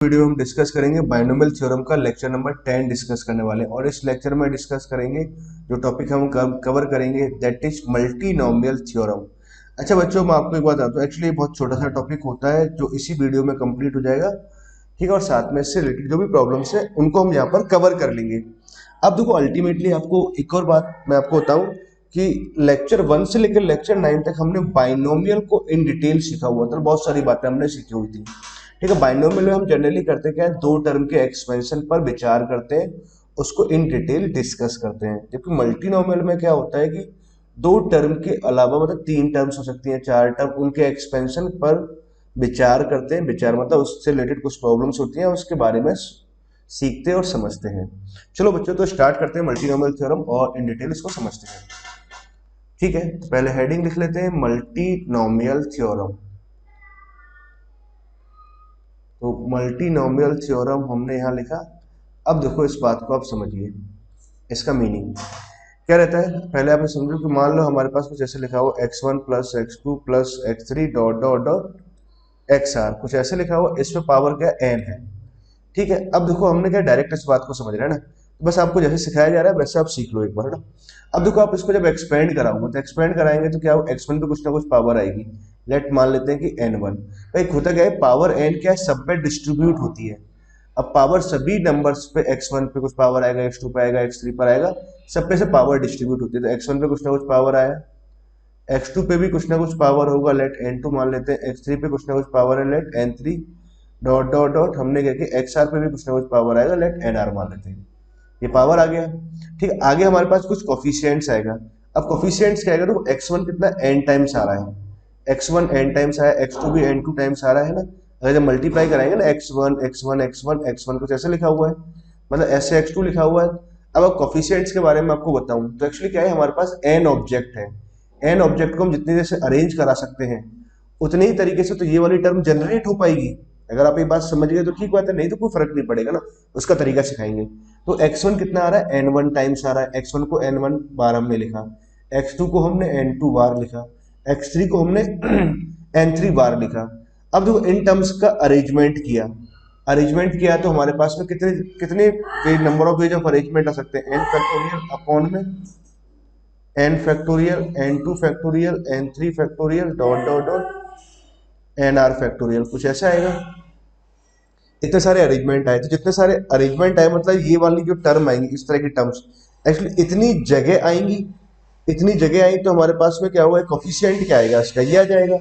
Video हम discuss करेंगे binomial theorem का लेक्चर नंबर 10 डिस्कस करने वाले हैं और इस लेक्चर में डिस्कस करेंगे जो टॉपिक हम कवर करेंगे दैट इज मल्टीनोमियल थ्योरम। अच्छा बच्चों, मैं आपको एक बात बताता हूँ, एक्चुअली बहुत छोटा सा टॉपिक होता है जो इसी वीडियो में कंप्लीट हो जाएगा, ठीक है। और साथ में इससे रिलेटेड जो भी प्रॉब्लम्स है उनको हम यहाँ पर कवर कर लेंगे। अब देखो, अल्टीमेटली आपको एक और बात मैं आपको बताऊं कि लेक्चर 1 से लेकर लेक्चर 9 तक हमने बाइनोमियल को इन डिटेल सीखा हुआ था, बहुत सारी बातें हमने सीखी हुई थी, ठीक है। बाइनोमियल में हम जनरली करते क्या है, दो टर्म के एक्सपेंशन पर विचार करते हैं, उसको इन डिटेल डिस्कस करते हैं। जबकि मल्टीनोमियल में क्या होता है कि दो टर्म के अलावा मतलब तीन टर्म्स हो सकती हैं, चार टर्म, उनके एक्सपेंशन पर विचार करते हैं। विचार मतलब उससे रिलेटेड कुछ प्रॉब्लम्स होती हैं, उसके बारे में सीखते और समझते हैं। चलो बच्चों, तो स्टार्ट करते हैं मल्टीनोमियल थ्योरम और इन डिटेल इसको समझते हैं, ठीक है। तो पहले हेडिंग लिख लेते हैं मल्टीनोमियल थ्योरम। तो मल्टीनोमियल थ्योरम हमने यहां लिखा। अब देखो इस बात को आप समझिए, इसका मीनिंग क्या रहता है। पहले आप समझो कि मान लो हमारे पास कुछ ऐसे लिखा हो x1 plus x2 plus x3 dot dot dot xr, कुछ ऐसे लिखा हो, इसमें पावर क्या n है, ठीक है। अब देखो हमने क्या डायरेक्ट इस बात को समझ रहे हैं ना, तो बस आपको जैसे सिखाया जा रहा है वैसे आप सीख लो एक बार ना। अब देखो आप इसको जब एक्सपेंड कराओगे तो एक्सपेंड कराएंगे तो क्या हो, x1 पे कुछ ना कुछ पावर आएगी। लेट मान लेते हैं कि n1। भाई होता क्या है, पावर n क्या है, सब पे डिस्ट्रीब्यूट होती है। अब पावर सभी नंबर्स पे x1 पे कुछ पावर आएगा, x2 पे आएगा, x3 पर आएगा, सब पे से पावर डिस्ट्रीब्यूट होती है। तो x1 पे कुछ ना कुछ पावर आया, x2 पे भी कुछ ना कुछ पावर होगा, लेट n2 मान लेते हैं, x3 पे कुछ ना कुछ पावर है, late n3 dot dot dot हमने क्या किया, xr पे भी कुछ ना कुछ पावर आएगा, लेट nr मान लेते हैं। ये पावर आ गया, ठीक है। आगे हमारे पास कुछ कोफिशिएंट्स आएगा। अब कोफिशिएंट्स क्या आएगा, तो x1 कितना n टाइम्स आ रहा है, x1 n टाइम्स आया, x2 भी n2 टाइम्स आ रहा है ना। अगर जब मल्टीप्लाई कराएंगे ना x1 x1 x1 x1 कुछ ऐसे लिखा हुआ है, मतलब ऐसे x2 लिखा हुआ है। अब कोफिशिएंट्स के बारे में आपको बताऊं तो एक्चुअली क्या है, हमारे पास n ऑब्जेक्ट है। n ऑब्जेक्ट को हम जितनी देर से अरेंज करा सकते हैं उतने ही तरीके से तो ये वाली टर्म जनरेट हो पाएगी। अगर आप ये बात समझ गए तो ठीक बात है, नहीं तो कोई फर्क नहीं पड़ेगा ना, उसका तरीका सिखाएंगे। तो x1 कितना आ रहा है, n1 टाइम्स आ रहा है, x1 को n1 बार हमने लिखा, x2 को हमने n2 बार लिखा, x3 को हमने n3 बार लिखा। अब देखो इन टर्म्स का अरेंजमेंट किया, अरेंजमेंट किया तो हमारे पास में कितने कितने number of ways of arrangement आ सकते हैं, n फैक्टोरियल अपॉन में n factorial, n2 factorial, n3 factorial dot dot dot nr factorial, कुछ ऐसा आएगा। इतने सारे अरेंजमेंट आए, तो जितने सारे अरेंजमेंट आए मतलब ये वाली जो टर्म आएंगी, इस तरह की टर्म्स एक्चुअली इतनी जगह आएंगी, इतनी जगह आई तो हमारे पास में क्या हुआ है, कोफिशिएंट क्या आएगा, इसका ये आ जाएगा,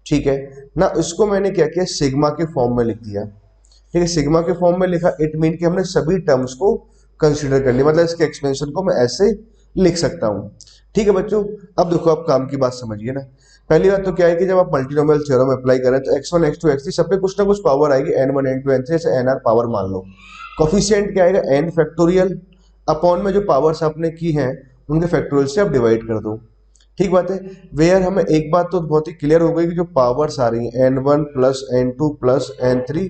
ठीक है ना। इसको मैंने क्या किया, सिग्मा के फॉर्म में लिख दिया, ठीक है। सिग्मा के फॉर्म में लिखा, इट मीन कि हमने सभी टर्म्स को कंसीडर कर लिया, मतलब इसके एक्सपेंशन को मैं ऐसे लिख सकता हूं, ठीक है बच्चों। अब देखो आप काम की बात समझिए ना। पहली बात तो क्या है कि जब आप मल्टीनोमियल थ्योरम अप्लाई करें तो x1 x2 x3 सब पे कुछ ना कुछ पावर आएगी, n1 n2 n3 से nr पावर मान लो। कोफिशिएंट क्या आएगा, n फैक्टोरियल अपॉन में जो पावर्स आपने की हैं उनके फैक्टोरियल से आप डिवाइड कर दो, ठीक बात है। वेयर हमें एक बात तो बहुत ही क्लियर हो गई कि जो पावर्स आ रही हैं n1 plus n2 plus n3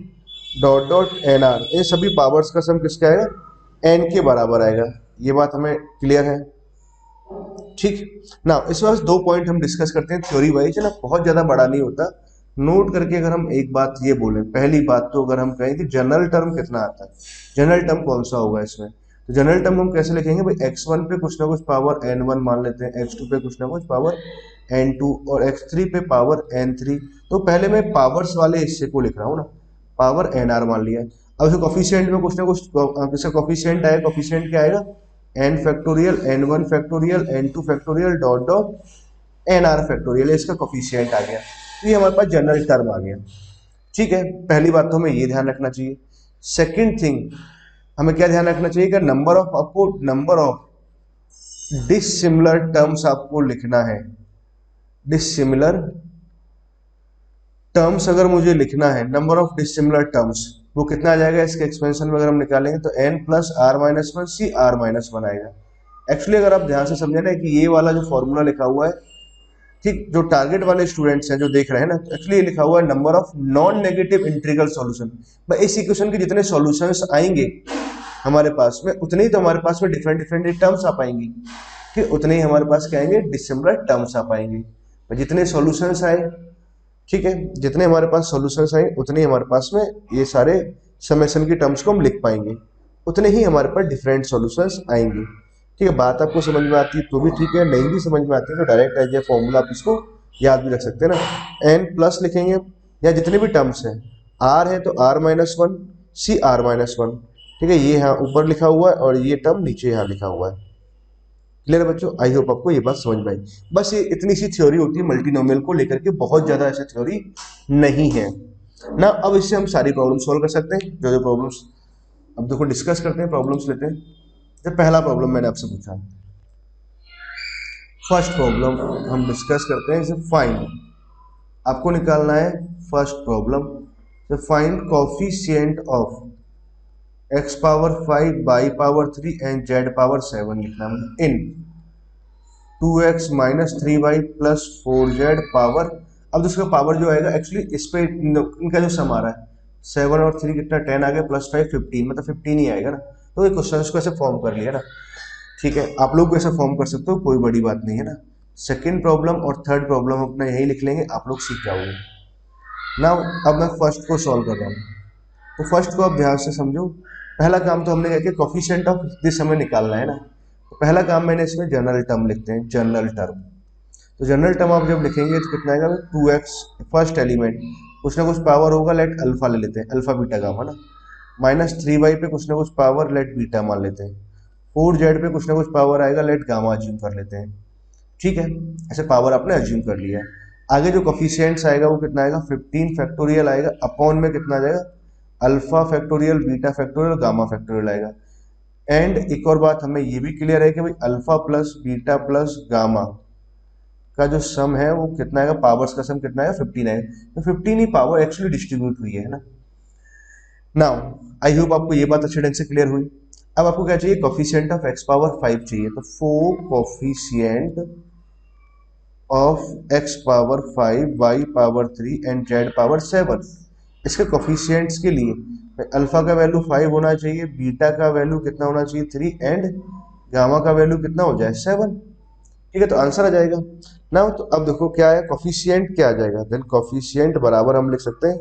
dot dot nr, इन सभी पावर्स का सम किसका आएगा, n के बराबर आएगा। ये बात हमें क्लियर है, ठीक ना। इस बार दो पॉइंट हम डिस्कस करते हैं थ्योरी वाइज, है ना, बहुत ज्यादा बड़ा नहीं होता। नोट करके अगर हम एक बात ये बोले, पहली बात तो अगर हम कहें कि जनरल टर्म कितना आता है, जनरल टर्म कौन सा होगा इसमें, तो जनरल टर्म हम कैसे लिखेंगे भाई, x1 पे कुछ ना कुछ पावर n1 मान लेते हैं, x2 पे कुछ ना कुछ पावर n2 और x3 पे पावर n3। तो पहले मैं पावर्स वाले हिस्से को लिख रहा हूँ ना, पावर nr मान लिया। अब इसके कोफिशिएंट में कुछ ना कुछ इसका कोफिशिएंट आएगा, कोफिशिएंट क्या आएगा, n factorial, n1 factorial, n2 factorial dot dot nr factorial, इसका कोफिशिएंट आ गया। तो ये हमारे पास जनरल टर्म आ गया, ठीक है। पहली बात तो हमें ये ध्यान रखना चाहिए। सेकंड थिंग हमें क्या ध्यान रखना चाहिए कि नंबर ऑफ, आपको नंबर ऑफ डिसिमिलर टर्म्स आपको लिखना है। डिसिमिलर टर्म्स अगर मुझे लिखना है, नंबर ऑफ डिसिमिलर टर्म्स, वो कितना आ जाएगा इसके एक्सपेंशन में अगर हम निकालेंगे तो n plus R minus one C R minus one आएगा। एक्चुअली अगर आप ध्यान से समझे ना कि ये वाला जो फॉर्मूला लिखा हुआ है, ठीक, जो टारगेट वाले स्टूडेंट्स हैं जो देख रहे हैं ना, एक्चुअली ये लिखा हुआ है number of non negative integral solution. भाई इस इक्वेशन के जितने सॉल्यूशंस आएंगे हमारे पास में, उतने ही तो हमारे पास में डिफरेंट डिफरेंट टर्म्स आ पाएंगी, ठीक, उतने ही हमारे पास क्या आएंगे, डिसिमिलर टर्म्स आ पाएंगे। जितने सॉल्यूशंस आए ठीक है, जितने हमारे पास सॉल्यूशंस आए उतने ही हमारे पास में ये सारे समेशन की टर्म्स को हम लिख पाएंगे, उतने ही हमारे पास डिफरेंट सॉल्यूशंस आएंगे। ठीक है, बात आपको समझ में आती है तो भी ठीक है, नहीं भी समझ में आती है तो डायरेक्ट एज ए फॉर्मूला आप इसको याद भी रख सकते हैं ना। एन प्लस लिखेंगे या जितने भी टर्म्स हैं, आर है तो R minus one, C R minus one. ठीक है, ये यहाँ ऊपर लिखा हुआ है और ये टर्म नीचे यहाँ लिखा हुआ है। क्लियर है बच्चों? आई होप आपको ये बात समझ में आई। बस ये इतनी सी थ्योरी होती है मल्टीनोमियल को लेकर के, बहुत ज्यादा ऐसी थ्योरी नहीं है ना। अब इससे हम सारी प्रॉब्लम सॉल्व कर सकते हैं, जो जो प्रॉब्लम्स अब देखो डिस्कस करते हैं, प्रॉब्लम्स लेते हैं। तो पहला प्रॉब्लम मैंने आपसे पूछा, फर्स्ट प्रॉब्लम हम डिस्कस करते हैं, इसे फाइंड, आपको निकालना है फर्स्ट प्रॉब्लम, तो find coefficient of x power 5 y power 3 and z power 7 लिखना है इन 2x minus 3y plus 4z power. अब दूसरा पावर जो आएगा एक्चुअली इस पे इनका जो सम आ रहा है 7 और 3 कितना 10 आ गया, प्लस 5 15, मतलब 15 ही आएगा ना। तो ये क्वेश्चन को ऐसे फॉर्म कर लिया ना। ठीक है, आप लोग ऐसा फॉर्म कर सकते हो, कोई बड़ी बात नहीं है ना। सेकंड प्रॉब्लम और थर्ड प्रॉब्लम अपना यही लिख लेंगे, आप लोग सीख जाओगे ना। अब मैं फर्स्ट को सॉल्व कर रहा हूँ, तो फर्स्ट को आप ध्यान से समझो। पहला काम तो हमने क्या किया, कोफिशिएंट ऑफ दिस हमें निकालना है ना। तो पहला काम मैंने इसमें जनरल टर्म लिखते हैं, जनरल टर्म। तो जनरल टर्म आप जब लिखेंगे तो कितना आएगा, 2x फर्स्ट एलिमेंट कुछ ना कुछ पावर होगा, लेट अल्फा ले लेते हैं, अल्फा बीटा गामा ना। माइनस 3y पे कुछ ना कुछ पावर, लेट बीटा मान लेते हैं। 4z पे कुछ ना कुछ पावर आएगा, लेट गामा अज्यूम कर लेते हैं। ठीक है, ऐसे पावर आपने अज्यूम कर लिया है। आगे जो कोफिशिएंट्स आएगा वो कितना आएगा, 15 फैक्टोरियल आएगा, अपॉन में कितना आ जाएगा, alpha factorial, beta factorial, gamma factorial आएगा। एंड एक और बात हमें ये भी क्लियर है कि भाई alpha plus beta plus gamma का जो सम है वो कितना आएगा, पावर्स का सम कितना आएगा, 15 आएगा। तो 15 ही पावर एक्चुअली डिस्ट्रीब्यूट हुई है ना। नाउ आई होप आपको ये बात अच्छे ढंग से क्लियर हुई। अब आपको क्या चाहिए, कोफिशिएंट ऑफ एक्स पावर 5 चाहिए। तो 4 coefficient of x power 5 y power 3 and z power 7। इसके कोफिशिएंट्स के लिए अल्फा का वैल्यू 5 होना चाहिए, बीटा का वैल्यू कितना होना चाहिए 3, एंड गामा का वैल्यू कितना हो जाए 7। ठीक है, तो आंसर आ जाएगा ना। तो अब देखो क्या है, कोफिशिएंट क्या आ जाएगा, देन कोफिशिएंट बराबर हम लिख सकते हैं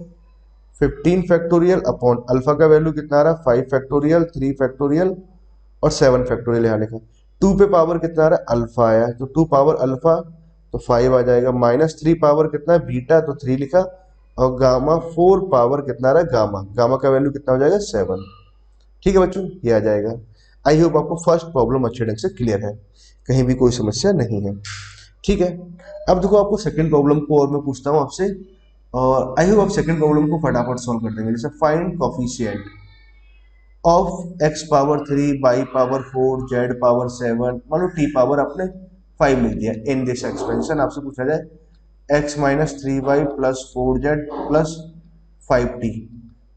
15 फैक्टोरियल अपॉन अल्फा का वैल्यू कितना आ रहा है, 5 फैक्टोरियल, 3 फैक्टोरियल और 7 फैक्टोरियल यहाँ लिखा। 2 पे पावर कितना आ रहा है, अल्फा आया, तो 2 पावर अल्फा तो 5 आ जाएगा। माइनस 3 पावर कितना है, बीटा, तो 3 लिखा। और गामा 4 पावर कितना आ रहा है, गामा, गामा का वैल्यू कितना हो जाएगा 7। ठीक है बच्चों, ये आ जाएगा। आई होप आपको फर्स्ट प्रॉब्लम अच्छे ढंग से क्लियर है, कहीं भी कोई समस्या नहीं है। ठीक है, अब देखो आपको सेकंड प्रॉब्लम को और मैं पूछता हूँ आपसे, और आई होप आप सेकंड प्रॉब्लम को फटाफट सॉल्व कर देंगे। जैसे find coefficient of x power 3 y power 4 z power 7, मान लो टी पावर आपने 5 लिख दिया इन दिस एक्सपेंशन। आपसे पूछा जाए x minus 3y plus 4z plus 5t,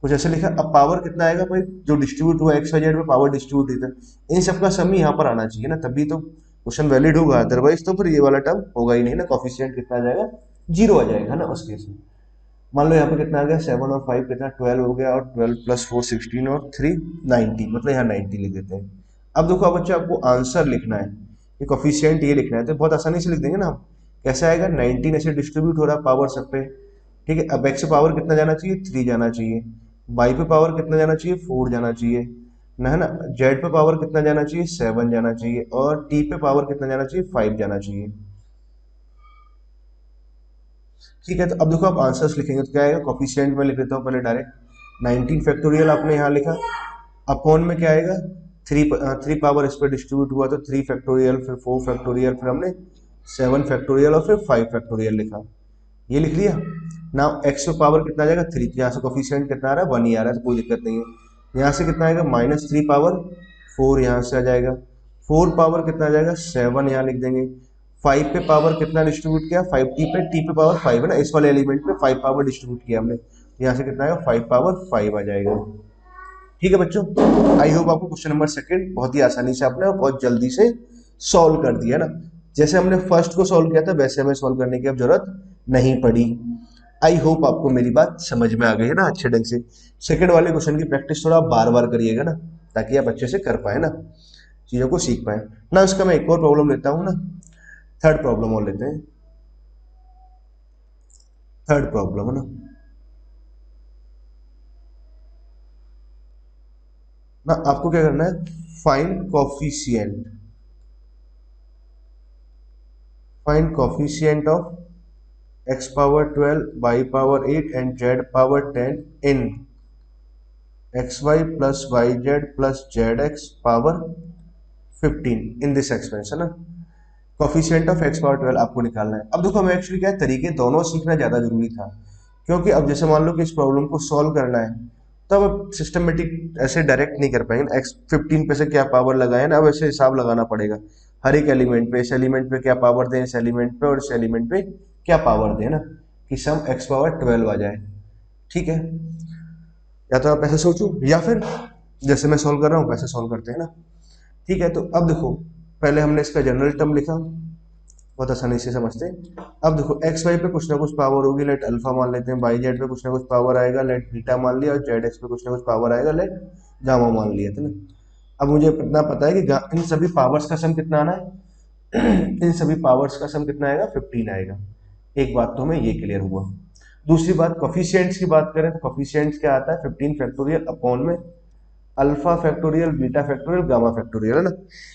कुछ ऐसे लिखा। अब पावर कितना आएगा भाई, जो डिस्ट्रीब्यूट हुआ एक्स वाई जेड में पावर डिस्ट्रीब्यूट हुई था, इन सबका सम ही यहाँ पर आना चाहिए ना, तभी तो क्वेश्चन वैलिड होगा। अदरवाइज तो फिर ये वाला टर्म होगा ही नहीं ना, कोफिशिएंट कितना आ जाएगा, 0 आ जाएगा ना उस केस में। मान लो यहाँ पे कितना आ गया, 7 और 5 कितना 12 हो गया, और 12 प्लस 4 16 और 3 90, मतलब यहाँ 90 लिख देते हैं। अब देखो बच्चे आपको आंसर लिखना है, ये कोफिशिएंट ये लिखना है, तो बहुत आसानी से लिख देंगे ना हम। कैसे आएगा, 19 ऐसे डिस्ट्रीब्यूट हो रहा है पावर सब पे। ठीक है, अब एक्स पे पावर कितना जाना चाहिए, 3 जाना चाहिए। वाई पे पावर कितना जाना चाहिए, 4 जाना चाहिए ना, है ना। जेड पे पावर कितना जाना चाहिए, 7 जाना चाहिए। और टी पे पावर कितना जाना चाहिए, 5 जाना चाहिए। ठीक है, तो अब देखो आप आंसर्स लिखेंगे तो क्या आएगा, कोफिशिएंट में लिख देता हूँ पहले डायरेक्ट। 19 फैक्टोरियल आपने यहाँ लिखा, अपॉन में क्या आएगा, 3 पावर इस पर डिस्ट्रीब्यूट हुआ तो 3 फैक्टोरियल, फिर 4 फैक्टोरियल, फिर हमने 7 फैक्टोरियल और फिर 5 फैक्टोरियल लिखा। ये लिख लिया ना। एक्स पे पावर कितना आ जाएगा 3, यहाँ से कोफिशिएंट कितना आ रहा है 1 ही आ रहा है, तो कोई दिक्कत नहीं है। यहाँ से कितना आएगा, माइनस 3 पावर 4 यहाँ से आ जाएगा। 4 पावर कितना आ जाएगा 7, यहाँ लिख देंगे। 5 पे पावर कितना डिस्ट्रीब्यूट किया, 5 टी पे पावर 5 है ना, इस वाले एलिमेंट पे 5 पावर डिस्ट्रीब्यूट किया हमने, यहाँ से कितना आएगा 5 पावर 5 आ जाएगा। ठीक है बच्चों, आई होप आपको क्वेश्चन नंबर सेकंड बहुत ही आसानी से आपने बहुत जल्दी से सॉल्व कर दिया ना। जैसे हमने फर्स्ट को सॉल्व किया था वैसे हमें सॉल्व करने की अब जरूरत नहीं पड़ी। आई होप आपको मेरी बात समझ में आ गई है ना अच्छे ढंग से। सेकंड वाले क्वेश्चन की प्रैक्टिस थोड़ा बार बार करिएगा ना, ताकि आप अच्छे से कर पाए ना, चीजों को सीख पाए ना। इसका मैं एक और प्रॉब्लम लेता हूँ ना, थर्ड प्रॉब्लम और लेते हैं। थर्ड प्रॉब्लम है ना आपको क्या करना है, find coefficient of x power 12 y power 8 and z power 10 in xy plus yz plus zx power 15 in this expansion है ना। कोफिशिएंट ऑफ x पावर 12 आपको निकालना है। अब देखो हमें एक्चुअली क्या है, तरीके दोनों सीखना ज़्यादा जरूरी था, क्योंकि अब जैसे मान लो कि इस प्रॉब्लम को सॉल्व करना है, तब अब सिस्टमेटिक ऐसे डायरेक्ट नहीं कर पाएंगे। एक्स 15 पे से क्या पावर लगाए ना, अब ऐसे हिसाब लगाना पड़ेगा हर एक एलिमेंट पे, इस एलिमेंट पे क्या पावर दें, इस एलिमेंट पे और इस एलिमेंट पे क्या पावर दें ना, कि सम x पावर 12 आ जाए। ठीक है, या तो आप ऐसे सोचो या फिर जैसे मैं सॉल्व कर रहा हूँ वैसे सॉल्व करते हैं ना। ठीक है, तो अब देखो पहले हमने इसका जनरल टर्म लिखा, बहुत आसानी से समझते हैं। अब देखो एक्स वाई पे कुछ ना कुछ पावर होगी, लेट अल्फा मान लेते हैं, वाई जेड पे कुछ ना कुछ पावर आएगा, लेट बीटा मान लिया, और जेड एक्स पे कुछ ना कुछ पावर आएगा, लेट गामा मान लिया था ना। अब मुझे इतना पता है कि इन सभी पावर्स का सम कितना आना है इन सभी पावर्स का सम कितना आएगा, 15 आएगा। एक बात तो हमें ये क्लियर हुआ। दूसरी बात, कोफिशिएंट्स की बात करें तो कोफिशिएंट्स क्या आता है, 15 फैक्टोरियल अपॉन में alpha factorial, beta factorial, gamma factorial है ना।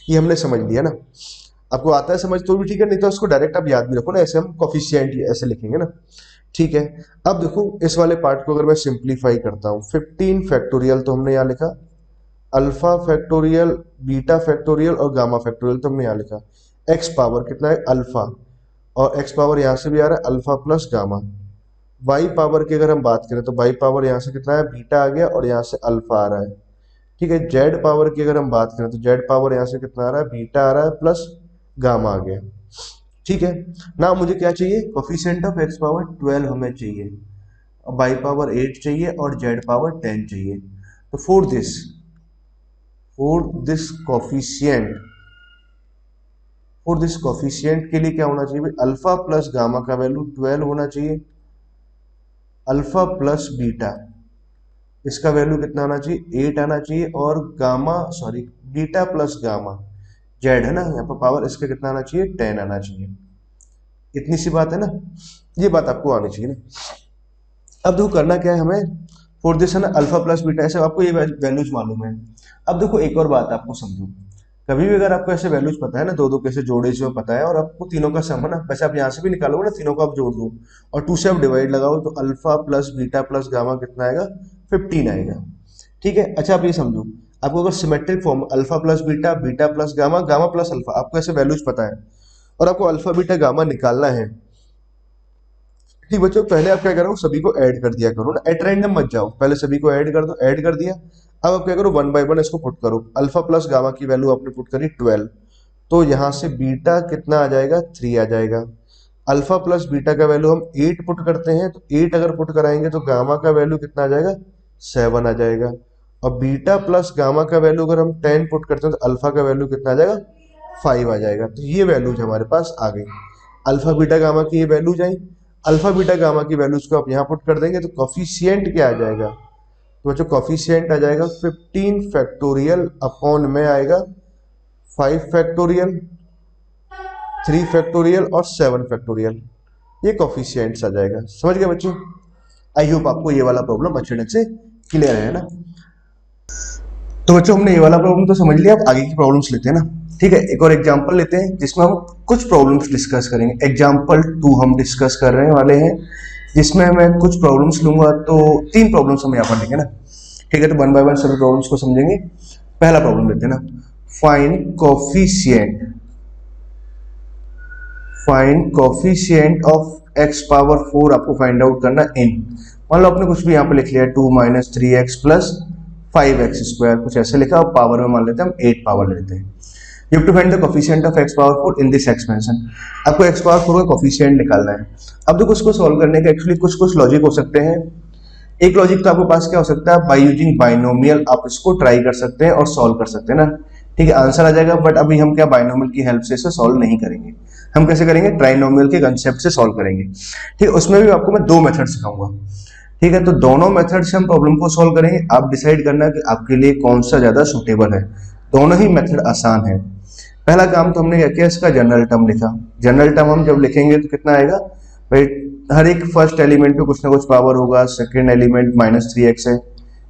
ये हमने समझ लिया ना। आपको आता है समझ तो भी ठीक है, नहीं तो उसको डायरेक्ट आप याद भी रखो ना, ऐसे हम कोफिशिएंट ऐसे लिखेंगे ना। ठीक है, अब देखो इस वाले पार्ट को अगर मैं सिंप्लीफाई करता हूँ, 15 फैक्टोरियल तो हमने यहाँ लिखा, अल्फा फैक्टोरियल, बीटा फैक्टोरियल और गामा फैक्टोरियल तो हमने यहाँ लिखा। एक्स पावर कितना है, अल्फा, और एक्स पावर यहाँ से भी आ रहा है alpha plus gamma. Y power की अगर हम बात करें तो वाई पावर यहाँ से कितना है, बीटा आ गया, और यहाँ से अल्फा आ रहा है। ठीक है, जेड पावर की अगर हम बात करें तो जेड पावर यहाँ से कितना आ रहा है, बीटा आ रहा है प्लस गामा आ गया। ठीक है ना, मुझे क्या चाहिए, कोफिशिएंट ऑफ एक्स पावर 12 हमें चाहिए, वाई पावर 8 चाहिए और जेड पावर 10 चाहिए। तो फॉर दिस कोफिशिएंट के लिए क्या होना चाहिए भाई, अल्फा प्लस गामा का वैल्यू 12 होना चाहिए, अल्फा प्लस बीटा इसका वैल्यू कितना आना चाहिए, 8 आना चाहिए, और बीटा प्लस गामा जेड है ना यहाँ पर पावर, इसका कितना आना चाहिए, 10 आना चाहिए। इतनी सी बात है ना, ये बात आपको आनी चाहिए ना। अब देखो करना क्या है हमें, फॉर दिस है ना अल्फा प्लस बीटा, ऐसे आपको ये वैल्यूज मालूम है। अब देखो एक और बात आपको समझो, कभी भी अगर आपको ऐसे वैल्यूज पता है ना, दो दो कैसे जोड़े जो पता है, और आपको तीनों का सम है ना, वैसे आप यहाँ से भी निकालोगे ना, तीनों को आप जोड़ दो और 2 से आप डिवाइड लगाओ, तो alpha plus beta plus gamma कितना आएगा, 15 आएगा। ठीक है, अच्छा आप ये समझो, आपको अगर symmetric form alpha plus beta, beta plus gamma, gamma plus alpha, आपको ऐसे वैल्यूज पता है और आपको अल्फा बीटा गामा निकालना है। ठीक बच्चों, पहले आप क्या करो, सभी को ऐड कर दिया करो ना, एट रैंडम मत जाओ, पहले सभी को ऐड कर दो, ऐड कर दिया। अब आप क्या करो, 1 बाय 1 इसको पुट करो। अल्फा प्लस गामा की वैल्यू आपने पुट करी 12, तो यहाँ से बीटा कितना आ जाएगा, 3 आ जाएगा। अल्फा प्लस बीटा का वैल्यू हम 8 पुट करते हैं, तो 8 अगर पुट कराएंगे तो गामा का वैल्यू कितना आ जाएगा, 7 आ जाएगा। और बीटा प्लस गामा का वैल्यू अगर हम 10 पुट करते हैं तो अल्फा का वैल्यू कितना आ जाएगा, 5 आ जाएगा। तो ये वैल्यूज हमारे पास आ गई, अल्फा बीटा गामा की ये वैल्यूज आई। अल्फा बीटा गामा की वैल्यूज को आप यहाँ पुट कर देंगे तो कोफिशिएंट क्या आ जाएगा, तो बच्चों कोफिशिएंट आ जाएगा 15 फैक्टोरियल अपॉन में आएगा 5 फैक्टोरियल, 3 फैक्टोरियल और 7 फैक्टोरियल, ये कोफिशिएंट्स आ जाएगा। समझ गए बच्चों? आई होप आपको ये वाला प्रॉब्लम अच्छे ढंग से क्लियर है ना। तो बच्चों हमने ये वाला प्रॉब्लम तो समझ लिया, अब आगे की प्रॉब्लम्स लेते हैं ना। ठीक है, एक और एग्जांपल लेते हैं जिसमें हम कुछ प्रॉब्लम्स डिस्कस करेंगे। एग्जांपल 2 हम डिस्कस कर रहे वाले हैं, जिसमें मैं कुछ प्रॉब्लम्स लूंगा, तो 3 प्रॉब्लम्स हम यहाँ पर लेंगे ना। ठीक है, तो 1 बाय 1 सभी प्रॉब्लम्स को समझेंगे। पहला प्रॉब्लम लेते हैं ना, find coefficient of x power 4 आपको फाइंड आउट करना इन, मान लो आपने कुछ भी यहाँ पे लिख लिया 2 - 3x प्लस 5x², कुछ ऐसे लिखा, और पावर में मान लेते हैं हम 8 पावर लेते हैं। You have to find the coefficient of x power 4 in this expansion, आपको x पावर 4 का कोफिशिएंट निकालना है। अब देखो उसको सॉल्व करने के एक्चुअली कुछ लॉजिक हो सकते हैं। एक लॉजिक तो आपके पास क्या हो सकता है, बाय यूजिंग बाइनोमियल आप इसको ट्राई कर सकते हैं और सॉल्व कर सकते हैं ना। ठीक है, आंसर आ जाएगा, बट अभी हम क्या बाइनोमियल की हेल्प से इसे सॉल्व नहीं करेंगे, हम कैसे करेंगे, ट्राइनोमियल के कंसेप्ट से सॉल्व करेंगे। ठीक है, उसमें भी आपको मैं 2 मेथड सिखाऊंगा। ठीक है, तो दोनों मेथड से हम प्रॉब्लम को सॉल्व करेंगे, आप डिसाइड करना कि आपके लिए कौन सा ज्यादा सुटेबल है। दोनों ही मेथड आसान है। पहला काम तो हमने क्या किया, इसका जनरल टर्म लिखा। जनरल टर्म हम जब लिखेंगे तो कितना आएगा भाई, हर एक फर्स्ट एलिमेंट पे कुछ ना कुछ पावर होगा। सेकेंड एलिमेंट -3x है,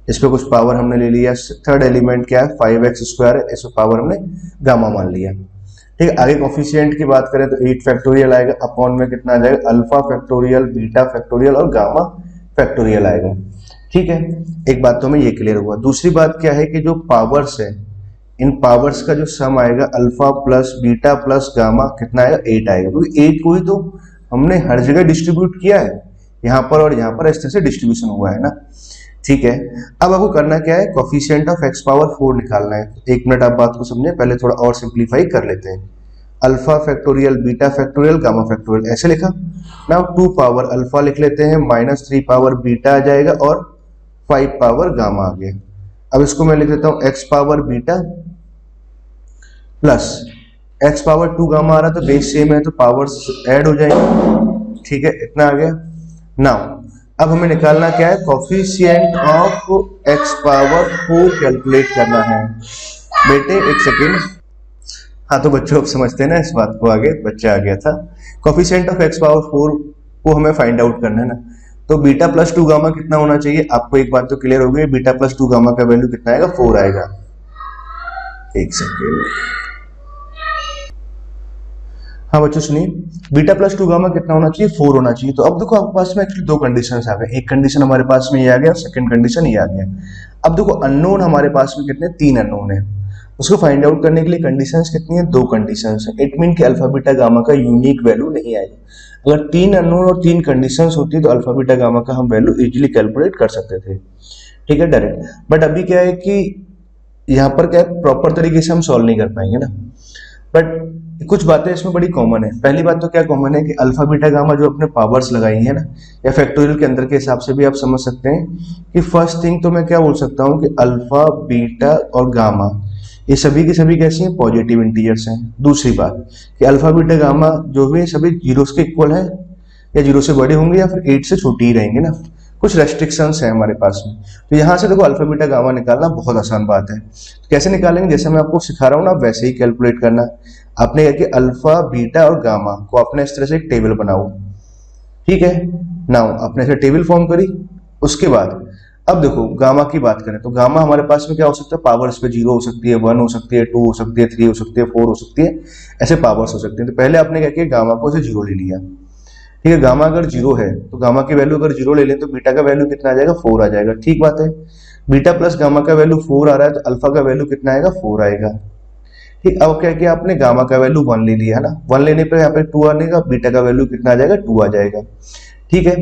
इस पे कुछ पावर हमने ले लिया। थर्ड एलिमेंट क्या है 5x² है, इस पे पावर हमने गामा मान लिया। ठीक है, आगे कोफिशिएंट की बात करें तो 8 फैक्टोरियल आएगा, अपॉन में कितना आ जाएगा अल्फा फैक्टोरियल, बीटा फैक्टोरियल और गामा फैक्टोरियल आएगा। ठीक है, एक बात तो हमें ये क्लियर हुआ। दूसरी बात क्या है कि जो पावर्स है, इन पावर्स का जो सम आएगा alpha plus beta plus gamma कितना आएगा 8 आएगा, क्योंकि 8 को ही तो हमने हर जगह डिस्ट्रीब्यूट किया है, यहाँ पर और यहाँ पर इस तरह से डिस्ट्रीब्यूशन हुआ है ना। ठीक है, अब आपको करना क्या है, कोफिशिएंट ऑफ x पावर 4 निकालना है। एक मिनट आप बात को समझें, पहले थोड़ा और सिंप्लीफाई कर लेते हैं। Alpha factorial, beta factorial, gamma factorial ऐसे लिखा ना। 2 पावर अल्फा लिख लेते हैं, -3 पावर बीटा आ जाएगा और 5 पावर गामा आ गया। अब इसको मैं लिख देता हूँ x power beta plus x power 2 gamma आ रहा, तो बेस सेम है तो पावर्स ऐड हो जाएंगे। ठीक है, इतना आ गया। नाउ अब हमें निकालना क्या है, coefficient of x power 4 calculate करना है। बेटे एक सेकेंड, हाँ तो बच्चों अब समझते हैं ना इस बात को, आगे बच्चा आ गया था। कोफिशिएंट ऑफ x पावर 4 को हमें फाइंड आउट करना है ना। तो बीटा प्लस 2 गामा कितना होना चाहिए, आपको एक बात तो क्लियर हो गई, बीटा प्लस 2 गामा का वैल्यू कितना आएगा 4 आएगा। एक सेकेंड, हाँ बच्चों सुनिए, बीटा प्लस 2 गामा कितना होना चाहिए 4 होना चाहिए। तो अब देखो आपके पास में एक्चुअली दो कंडीशंस आ गए, एक कंडीशन हमारे पास में ये आ गया, सेकंड कंडीशन ये आ गया। अब देखो अननोन हमारे पास में कितने 3 अननोन है, उसको फाइंड आउट करने के लिए कंडीशंस कितनी है 2 कंडीशंस है। इट मीन कि अल्फा बीटा गामा का यूनिक वैल्यू नहीं आएगा। अगर 3 अननोन और 3 कंडीशंस होती तो अल्फा बीटा गामा का हम वैल्यू इजीली कैलकुलेट कर सकते थे। ठीक है, डायरेक्ट। बट अभी क्या है कि यहाँ पर क्या है, प्रॉपर तरीके से हम सॉल्व नहीं कर पाएंगे ना। बट कुछ बातें इसमें बड़ी कॉमन है। पहली बात तो क्या कॉमन है कि अल्फा बीटा गामा जो अपने पावर्स लगाई है ना, या फैक्टोरियल के अंदर के हिसाब से भी आप समझ सकते हैं कि फर्स्ट थिंग तो मैं क्या बोल सकता हूँ कि अल्फा बीटा और गामा ये सभी की सभी कैसी हैं, पॉजिटिव इंटीजर्स हैं। दूसरी बात कि अल्फा बीटा गामा जो भी सभी जीरो के इक्वल है, या जीरो से बड़े होंगे या फिर 8 से छोटी ही रहेंगे ना। कुछ रेस्ट्रिक्शंस है हमारे पास में। तो यहाँ से देखो अल्फा बीटा गामा निकालना बहुत आसान बात है। तो कैसे निकालेंगे, जैसे मैं आपको सिखा रहा हूँ ना वैसे ही कैलकुलेट करना। आपने कहा कि अल्फा बीटा और गामा को आपने इस तरह से एक टेबल बनाओ। ठीक है, नाउ आपने ऐसे टेबल फॉर्म करी। उसके बाद अब देखो गामा की बात करें तो गामा हमारे पास में क्या हो सकता है, पावर्स पे 0 हो सकती है, 1 हो सकती है, 2 हो सकती है, 3 हो सकती है, 4 हो सकती है, ऐसे पावर्स हो सकती है। तो पहले आपने क्या किया, गामा को ऐसे 0 ले लिया। ठीक है, गामा अगर 0 है तो गामा की वैल्यू अगर 0 ले लें तो बीटा का वैल्यू कितना आ जाएगा 4 आ जाएगा। ठीक बात है, बीटा प्लस गामा का वैल्यू 4 आ रहा है तो अल्फा का वैल्यू कितना आएगा 4 आएगा। ठीक, अब क्या किया आपने, गामा का वैल्यू 1 ले लिया है ना, 1 लेने पर यहाँ पे 2 आने का, बीटा का वैल्यू कितना आ जाएगा 2 आ जाएगा। ठीक है,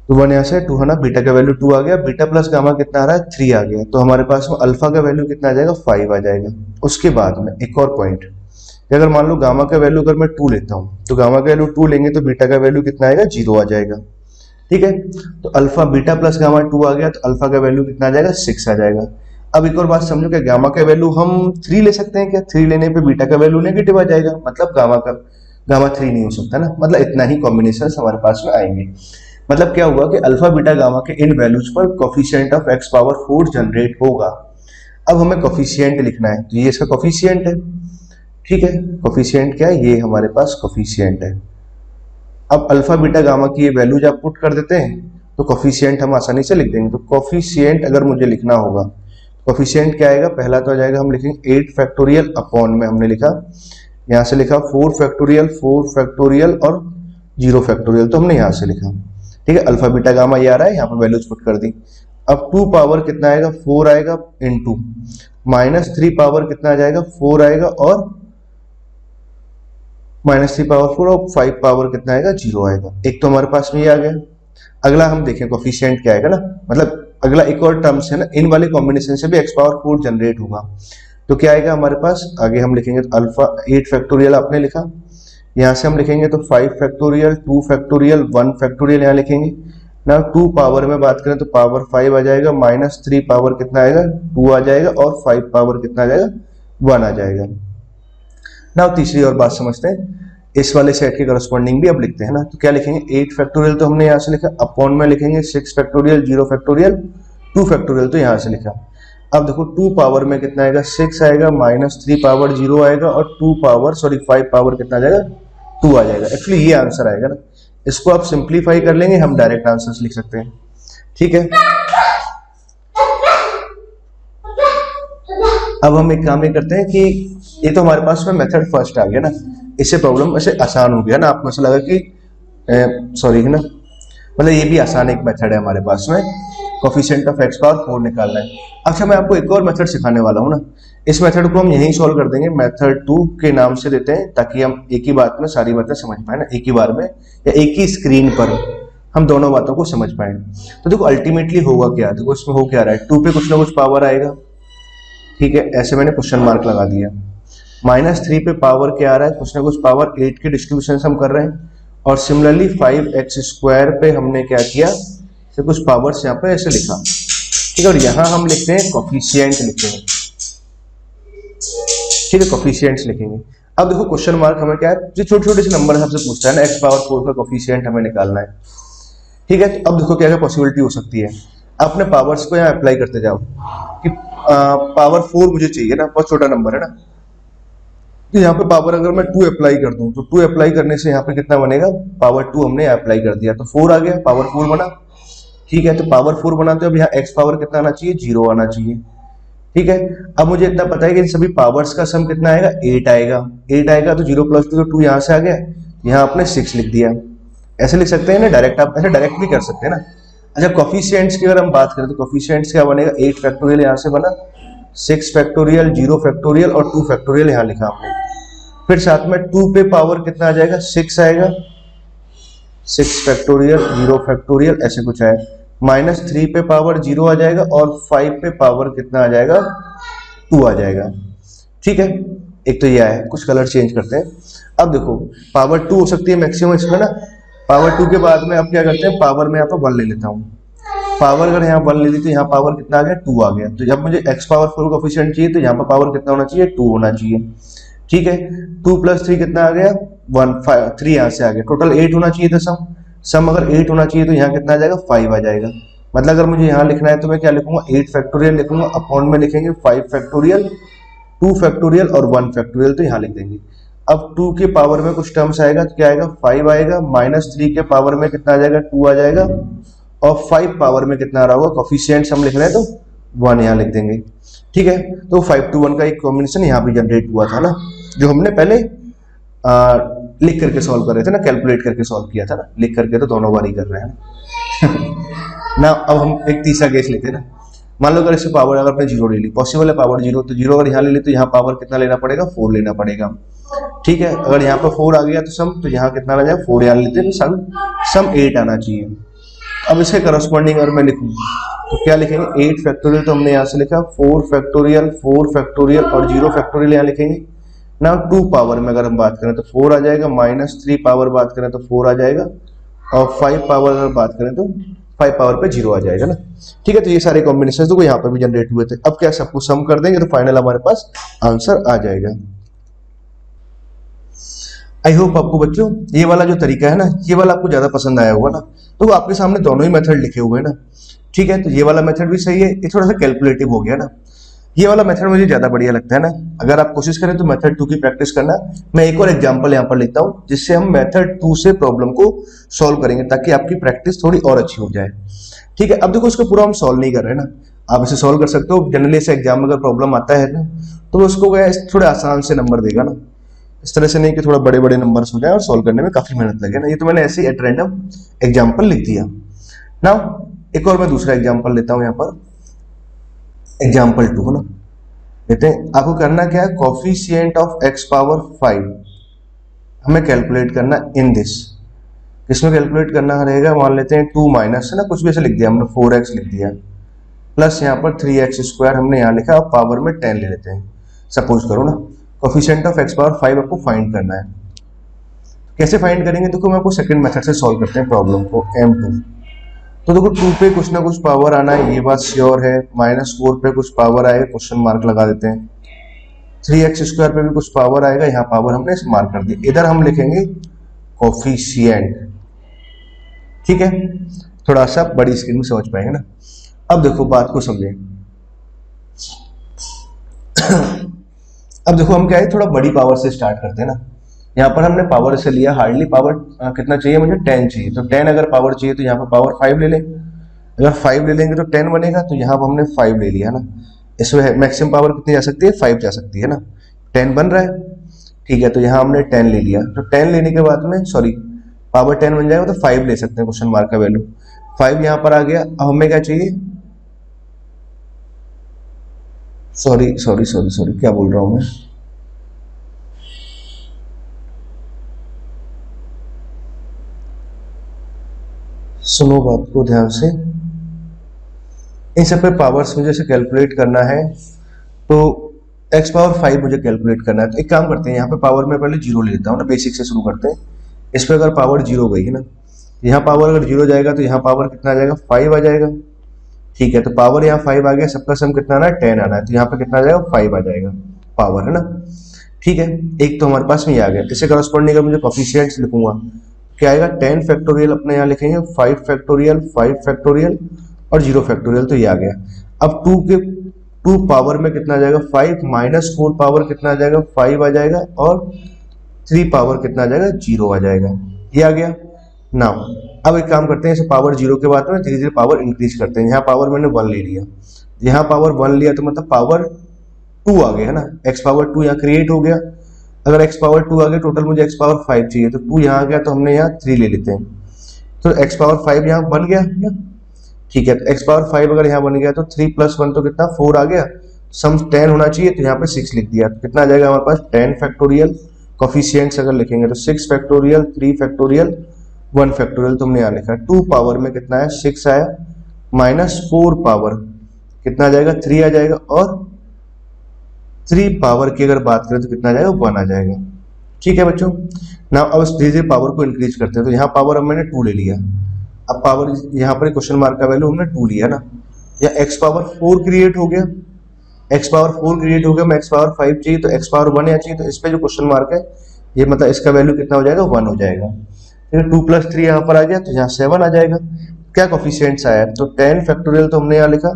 तो 1 यहाँ से 2 है ना, बीटा का वैल्यू 2 आ गया, बीटा प्लस गामा कितना आ रहा है 3 आ गया। तो हमारे पास में अल्फा का वैल्यू कितना आ जाएगा 5 आ जाएगा। उसके बाद में एक और पॉइंट, अगर मान लो गामा का वैल्यू अगर मैं 2 लेता हूँ तो गामा का वैल्यू 2 लेंगे तो बीटा का वैल्यू कितना आएगा 0 आ जाएगा। ठीक है, तो अल्फा बीटा प्लस गामा 2 आ गया तो अल्फा का वैल्यू कितना आ जाएगा 6 आ जाएगा। अब एक और बात समझो कि गामा का वैल्यू हम 3 ले सकते हैं क्या, 3 लेने पे बीटा का वैल्यू नेगेटिव आ जाएगा, मतलब गामा 3 नहीं हो सकता ना। मतलब इतना ही कॉम्बिनेशन हमारे पास में आएंगे। मतलब क्या हुआ कि अल्फा बीटा गामा के इन वैल्यूज पर coefficient of x power 4 generate होगा। अब हमें कोफिशिएंट लिखना है, तो ये इसका कोफिशिएंट है। ठीक है, कोफिशिएंट क्या है, ये हमारे पास कोफिशिएंट है। अब अल्फा बीटा गामा की ये वैल्यूज आप पुट कर देते हैं तो कोफिशिएंट हम आसानी से लिख देंगे। तो कोफिशिएंट अगर मुझे लिखना होगा, कोफिशिएंट क्या आएगा, पहला तो आ जाएगा हम लिखेंगे 8 फैक्टोरियल अपॉन में हमने लिखा, यहाँ से लिखा 4 फैक्टोरियल और 0 फैक्टोरियल, तो हमने यहाँ से लिखा। ठीक है, अल्फा बीटा गामा ये आ रहा है, यहाँ पर वैल्यूज पुट कर दी। अब 2 पावर कितना आएगा 4 आएगा, इंटू -3 पावर कितना आ जाएगा 4 आएगा, और -3 पावर 4 और 5 पावर कितना आएगा 0 आएगा। एक तो हमारे पास में ये आ गया। अगला हम देखें कोफिशिएंट क्या आएगा ना, मतलब अगला एक और टर्म्स है ना, इन वाले कॉम्बिनेशन से भी x पावर 4 जनरेट होगा। तो क्या आएगा हमारे पास, आगे हम लिखेंगे तो अल्फा 8 फैक्टोरियल आपने लिखा, यहाँ से हम लिखेंगे तो 5 फैक्टोरियल, 2 फैक्टोरियल, 1 फैक्टोरियल यहाँ लिखेंगे ना। 2 पावर में बात करें तो पावर 5 आ जाएगा, -3 पावर कितना आएगा 2 आ जाएगा, और 5 पावर कितना आ जाएगा 1 आ जाएगा ना। तीसरी और बात समझते हैं, इस वाले सेट के करस्पॉन्डिंग भी अब लिखते हैं ना। तो क्या लिखेंगे, 8 फैक्टोरियल तो हमने यहाँ से लिखा, अपॉन में लिखेंगे 6 फैक्टोरियल, 0 फैक्टोरियल, 2 फैक्टोरियल तो यहाँ से लिखा। अब देखो 2 पावर में कितना आएगा 6 आएगा, -3 पावर 0 आएगा, और 5 पावर कितना आ जाएगा 2 आ जाएगा। एक्चुअली ये आंसर आएगा ना, इसको आप सिंप्लीफाई कर लेंगे, हम डायरेक्ट आंसर्स लिख सकते हैं। ठीक है, अब हम एक काम ये करते हैं कि ये तो हमारे पास में मेथड फर्स्ट आ गया ना, इससे प्रॉब्लम ऐसे आसान हो गया ना, आपको ऐसा लगा कि सॉरी है ना, मतलब ये भी आसान एक मेथड है हमारे पास में, कोफिशिएंट ऑफ x पावर 4 निकालना है। अच्छा मैं आपको एक और मेथड सिखाने वाला हूँ ना, इस मेथड को हम यहीं सॉल्व कर देंगे, मेथड 2 के नाम से देते हैं, ताकि हम एक ही बात में सारी बातें समझ पाए ना, एक ही बार में या एक ही स्क्रीन पर हम दोनों बातों को समझ पाए। तो देखो अल्टीमेटली होगा क्या, देखो इसमें हो क्या रहा है, 2 पे कुछ ना कुछ पावर आएगा, ठीक है, ऐसे मैंने क्वेश्चन मार्क लगा दिया। -3 पे पावर क्या आ रहा है, कुछ ना कुछ पावर 8 के डिस्ट्रीब्यूशन हम कर रहे हैं, और सिमिलरली 5x² पे हमने क्या किया, तो कुछ पावर्स यहाँ पे ऐसे लिखा, ठीक है, और यहाँ हम लिखते हैं कोफिशिएंट लिखेंगे, ठीक है, कोफिशिएंट्स लिखेंगे। अब देखो क्वेश्चन मार्क हमें क्या है, जो छोटे छोटे से नंबर सबसे पूछता है ना, x पावर 4 का कोफिशिएंट हमें निकालना है, ठीक है। तो अब देखो क्या क्या पॉसिबिलिटी हो सकती है, अपने पावर्स को यहाँ अप्लाई करते जाओ कि पावर 4 मुझे चाहिए ना, बहुत छोटा नंबर है ना, तो यहाँ पे पावर अगर मैं 2 अप्लाई कर दूं, तो 2 अप्लाई करने से यहाँ पे कितना बनेगा, पावर 2 हमने अप्लाई कर दिया तो 4 आ गया, पावर 4 बना, ठीक है। तो पावर 4 बनाते अब यहाँ x पावर कितना आना चाहिए, 0 आना चाहिए, ठीक है। अब मुझे इतना पता है कि इन सभी पावर्स का सम कितना आएगा, 8 आएगा, 8 आएगा तो 0 + 2 तो 2 यहाँ से आ गया, यहाँ आपने 6 लिख दिया, ऐसे लिख सकते हैं ना डायरेक्ट, आप ऐसे डायरेक्ट भी कर सकते हैं ना। अच्छा कोफिशिएंट्स की अगर हम बात करें तो कोफिशिएंट्स क्या बनेगा, 8 फैक्टोरियल यहाँ से बना, 6 फैक्टोरियल, 0 फैक्टोरियल और 2 फैक्टोरियल यहाँ लिखा आपने, फिर साथ में 2 पे पावर कितना आ जाएगा, 6 आएगा, 6 फैक्टोरियल, 0 फैक्टोरियल ऐसे कुछ है, -3 पे पावर 0 आ जाएगा, और 5 पे पावर कितना आ जाएगा, 2 आ जाएगा, ठीक है। एक तो ये है, कुछ कलर चेंज करते हैं। अब देखो पावर 2 हो सकती है मैक्सिमम इसमें ना, पावर 2 के बाद में अब क्या करते हैं, पावर में यहाँ पर 1 ले लेता हूँ, पावर अगर यहाँ 1 ले ली तो यहाँ पावर कितना आ गया, 2 आ गया, तो जब मुझे x पावर 4 कोफिशिएंट चाहिए तो यहाँ पर पावर कितना होना चाहिए, 2 होना चाहिए, ठीक है। 2 + 3 कितना आ गया, 1, 5, 3 यहाँ से आ गया, टोटल 8 होना चाहिए था सम अगर 8 होना चाहिए तो यहाँ कितना आ जाएगा, 5 आ जाएगा। मतलब अगर मुझे यहाँ लिखना है तो मैं क्या लिखूंगा, 8 फैक्टोरियल लिखूंगा, अपॉन में लिखेंगे 5 फैक्टोरियल, 2 फैक्टोरियल और 1 फैक्टोरियल, तो यहाँ लिख देंगे। अब 2 के पावर में कुछ टर्म्स आएगा तो क्या आएगा, 5 आएगा, -3 के पावर में कितना आ जाएगा, 2 आ जाएगा, और 5 पावर में कितना आ रहा होगा, कोफिशिएंट्स हम लिख रहे हैं तो 1 यहाँ लिख देंगे, ठीक है। तो 5 to 1 का एक कॉम्बिनेशन यहाँ भी जनरेट हुआ था ना, जो हमने पहले लिख करके सॉल्व कर रहे थे ना, कैलकुलेट करके सॉल्व किया था ना, लिख करके तो दोनों बार ही कर रहे हैं ना। अब हम एक तीसरा केस लेते हैं ना, मान लो अगर इससे पावर अगर आपने 0 ले ली, पॉसिबल है पावर 0, तो 0 अगर यहाँ ले ली तो यहाँ पावर कितना लेना पड़ेगा, 4 लेना पड़ेगा, ठीक है। अगर यहाँ पर 4 आ गया तो सम, तो यहाँ कितना आ जाएगा, 4 यहाँ लेते हैं, सम 8 आना चाहिए। अब इसके करस्पॉन्डिंग अगर मैं लिखूँ तो क्या लिखेंगे, 8 फैक्टोरियल तो हमने यहाँ से लिखा, 4 फैक्टोरियल, 4 फैक्टोरियल और 0 फैक्टोरियल यहाँ लिखेंगे ना। 2 पावर में अगर हम बात करें तो 4 आ जाएगा, -3 पावर बात करें तो 4 आ जाएगा, और 5 पावर अगर बात करें तो 5 पावर पे 0 आ जाएगा ना, ठीक है। तो ये सारे कॉम्बिनेशन तो यहाँ पर भी जनरेट हुए थे। अब क्या सबको सम कर देंगे तो फाइनल हमारे पास आंसर आ जाएगा। आई होप आपको बच्चों ये वाला जो तरीका है ना, ये वाला आपको ज्यादा पसंद आया होगा ना। तो आपके सामने दोनों ही मेथड लिखे हुए हैं ना, ठीक है। तो ये वाला मेथड भी सही है, ये थोड़ा सा कैलकुलेटिव हो गया ना, ये वाला मेथड मुझे ज्यादा बढ़िया लगता है ना। अगर आप कोशिश करें तो मेथड 2 की प्रैक्टिस करना। मैं एक और एग्जांपल यहाँ पर लेता हूँ जिससे हम मेथड 2 से प्रॉब्लम को सॉल्व करेंगे, ताकि आपकी प्रैक्टिस थोड़ी और अच्छी हो जाए, ठीक है। अब देखो इसको पूरा हम सॉल्व नहीं कर रहे ना, आप इसे सॉल्व कर सकते हो। जनरली इसे एग्जाम में अगर प्रॉब्लम आता है ना तो उसको थोड़े आसान से नंबर देगा ना, इस तरह से नहीं कि थोड़ा बड़े बड़े नंबर्स हो जाए और सॉल्व करने में काफी मेहनत लगे ना। ये तो मैंने ऐसे ही एट रैंडम एग्जांपल लिख दिया। नाउ एक और मैं दूसरा एग्जांपल लेता हूं यहाँ पर, एग्जांपल 2 है ना, लेते हैं। आपको करना क्या है, कोफिशिएंट ऑफ x पावर 5 हमें कैलकुलेट करना इन दिस। किसमें कैलकुलेट करना रहेगा, मान लेते हैं 2 माइनस है ना, कुछ भी ऐसे लिख दिया हमने, 4x लिख दिया, प्लस यहाँ पर 3x² हमने यहाँ लिखा, अब पावर में 10 ले लेते हैं। सपोज करो ना कोफिशिएंट ऑफ x पावर 5 आपको फाइंड करना है। कैसे फाइंड करेंगे, देखो मैं आपको सेकंड मेथड से सॉल्व करते हैं प्रॉब्लम को, m2। तो देखो 2 पे कुछ ना कुछ पावर आना है, ये बात श्योर है। -4 पे कुछ पावर आएगा, क्वेश्चन मार्क लगा देते हैं। 3x² पे भी कुछ पावर आएगा, यहाँ पावर हमने मार्क कर दी। इधर हम लिखेंगे कोफिशिएंट, ठीक है। थोड़ा सा बड़ी स्क्रीन में समझ पाएंगे ना। अब देखो बात को समझें। अब देखो हम क्या है, थोड़ा बड़ी पावर से स्टार्ट करते हैं ना। यहाँ पर हमने पावर से लिया, हार्डली पावर कितना चाहिए मुझे, 10 चाहिए, तो 10 अगर पावर चाहिए तो यहाँ पर पावर 5 ले लें। अगर 5 ले लेंगे तो 10 बनेगा, तो यहाँ पर हमने 5 ले लिया ना। इसमें मैक्सिमम पावर कितनी जा सकती है, 5 जा सकती है ना। 10 बन रहा है, ठीक है, तो यहाँ हमने 10 ले लिया। तो 10 लेने के बाद में सॉरी पावर 10 बन जाएगा तो 5 ले सकते हैं, क्वेश्चन मार्क का वैल्यू 5 यहाँ पर आ गया। अब हमें क्या चाहिए, सॉरी सॉरी सॉरी सॉरी क्या बोल रहा हूं मैं, सुनो बात को ध्यान से। इन सब पे पावर्स मुझे से कैलकुलेट करना है, तो x पावर 5 मुझे कैलकुलेट करना है। तो एक काम करते हैं, यहाँ पे पावर में पहले जीरो ले लेता हूँ ना, बेसिक से शुरू करते हैं। इस पे अगर पावर जीरो गई है ना, यहाँ पावर अगर जीरो जाएगा तो यहाँ पावर कितना आ जाएगा, 5 आ जाएगा, ठीक है। तो पावर यहाँ 5 आ गया, सबका सम कितना आना है, 10 आना है, तो यहाँ पे कितना आ जाएगा, 5 आ जाएगा पावर, है ना, ठीक है। एक तो हमारे पास में ये आ गया। इससे करस्पॉन्डिंग अगर मुझे कोफिशिएंट्स लिखूंगा, क्या आएगा, 10 फैक्टोरियल अपने यहाँ लिखेंगे, 5 फैक्टोरियल, 5 फैक्टोरियल और 0 फैक्टोरियल, तो ये आ गया। अब 2 पावर में कितना आ जाएगा, 5 माइनस 4 पावर कितना आ जाएगा, 5 आ जाएगा, और 3 पावर कितना आ जाएगा, 0 आ जाएगा, ये आ गया। नाउ अब एक काम करते हैं, इसे पावर 0 के बाद में धीरे धीरे पावर इंक्रीज करते हैं। यहाँ पावर मैंने 1 ले लिया, यहाँ पावर 1 लिया तो मतलब पावर 2 आ गया, है ना, x पावर 2 यहाँ क्रिएट हो गया। अगर x पावर 2 आ गया, टोटल मुझे x पावर 5 चाहिए, तो 2 यहाँ आ गया, तो हमने यहाँ 3 ले लेते हैं, तो x पावर 5 यहाँ बन गया ना, ठीक है। तो x पावर 5 अगर यहाँ बन गया तो 3 + 1 तो कितना, 4 आ गया। सम 10 होना चाहिए, तो यहाँ पे 6 लिख दिया, तो कितना आ जाएगा हमारे पास, 10 फैक्टोरियल। कोफिशिएंट्स अगर लिखेंगे तो 6 फैक्टोरियल, 3 फैक्टोरियल, 1 फैक्टोरियल, तुमने यहाँ लिखा। 2 पावर में कितना है, 6 आया, माइनस 4 पावर कितना आ जाएगा, 3 आ जाएगा, और 3 पावर की अगर बात करें तो कितना आ जाएगा, 1 आ जाएगा, ठीक है बच्चों। ना अब धीरे धीरे पावर को इंक्रीज करते हैं, तो यहाँ पावर अब मैंने 2 ले लिया। अब पावर यहाँ पर क्वेश्चन मार्क का वैल्यू हमने 2 लिया ना, या x पावर 4 क्रिएट हो गया, x पावर 4 क्रिएट हो गया, मैं x पावर 5 चाहिए, तो x पावर 1 या चाहिए, तो इस पे जो क्वेश्चन मार्क है ये मतलब इसका वैल्यू कितना हो जाएगा, 1 हो जाएगा। फिर 2 + 3 यहाँ पर आ गया, तो यहाँ 7 आ जाएगा। क्या कोफिशिएंट्स आया, तो 10 फैक्टोरियल तो हमने यहाँ लिखा,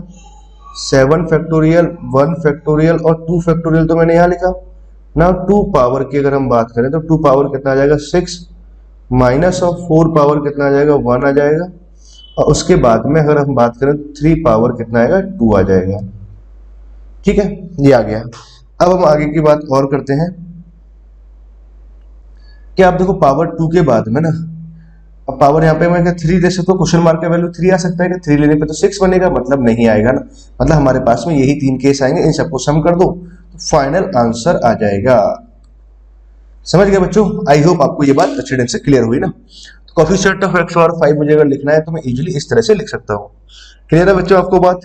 7 फैक्टोरियल, 1 फैक्टोरियल और 2 फैक्टोरियल तो मैंने यहाँ लिखा ना। 2 पावर की अगर हम बात करें तो 2 पावर कितना आ जाएगा, 6 माइनस ऑफ 4 पावर कितना आ जाएगा, 1 आ जाएगा, और उसके बाद में अगर हम बात करें 3 पावर कितना आएगा, 2 आ जाएगा, ठीक है, ये आ गया। अब हम आगे की बात और करते हैं कि आप देखो पावर 2 के बाद में ना, अब पावर यहाँ पे मैं 3 दे सकता हूँ, क्वेश्चन मार्क का वैल्यू 3 आ सकता है कि 3 लेने पे तो 6 बनेगा, मतलब नहीं आएगा ना। मतलब हमारे पास में यही 3 केस आएंगे, इन सबको सम कर दो तो फाइनल आंसर आ जाएगा। समझ गए बच्चों, आई होप आपको ये बात अच्छे ढंग से क्लियर हुई ना। तो कोफिशिएंट ऑफ x पावर 5 मुझे अगर लिखना है तो मैं इजीली इस तरह से लिख सकता हूँ। क्लियर है बच्चों आपको बात,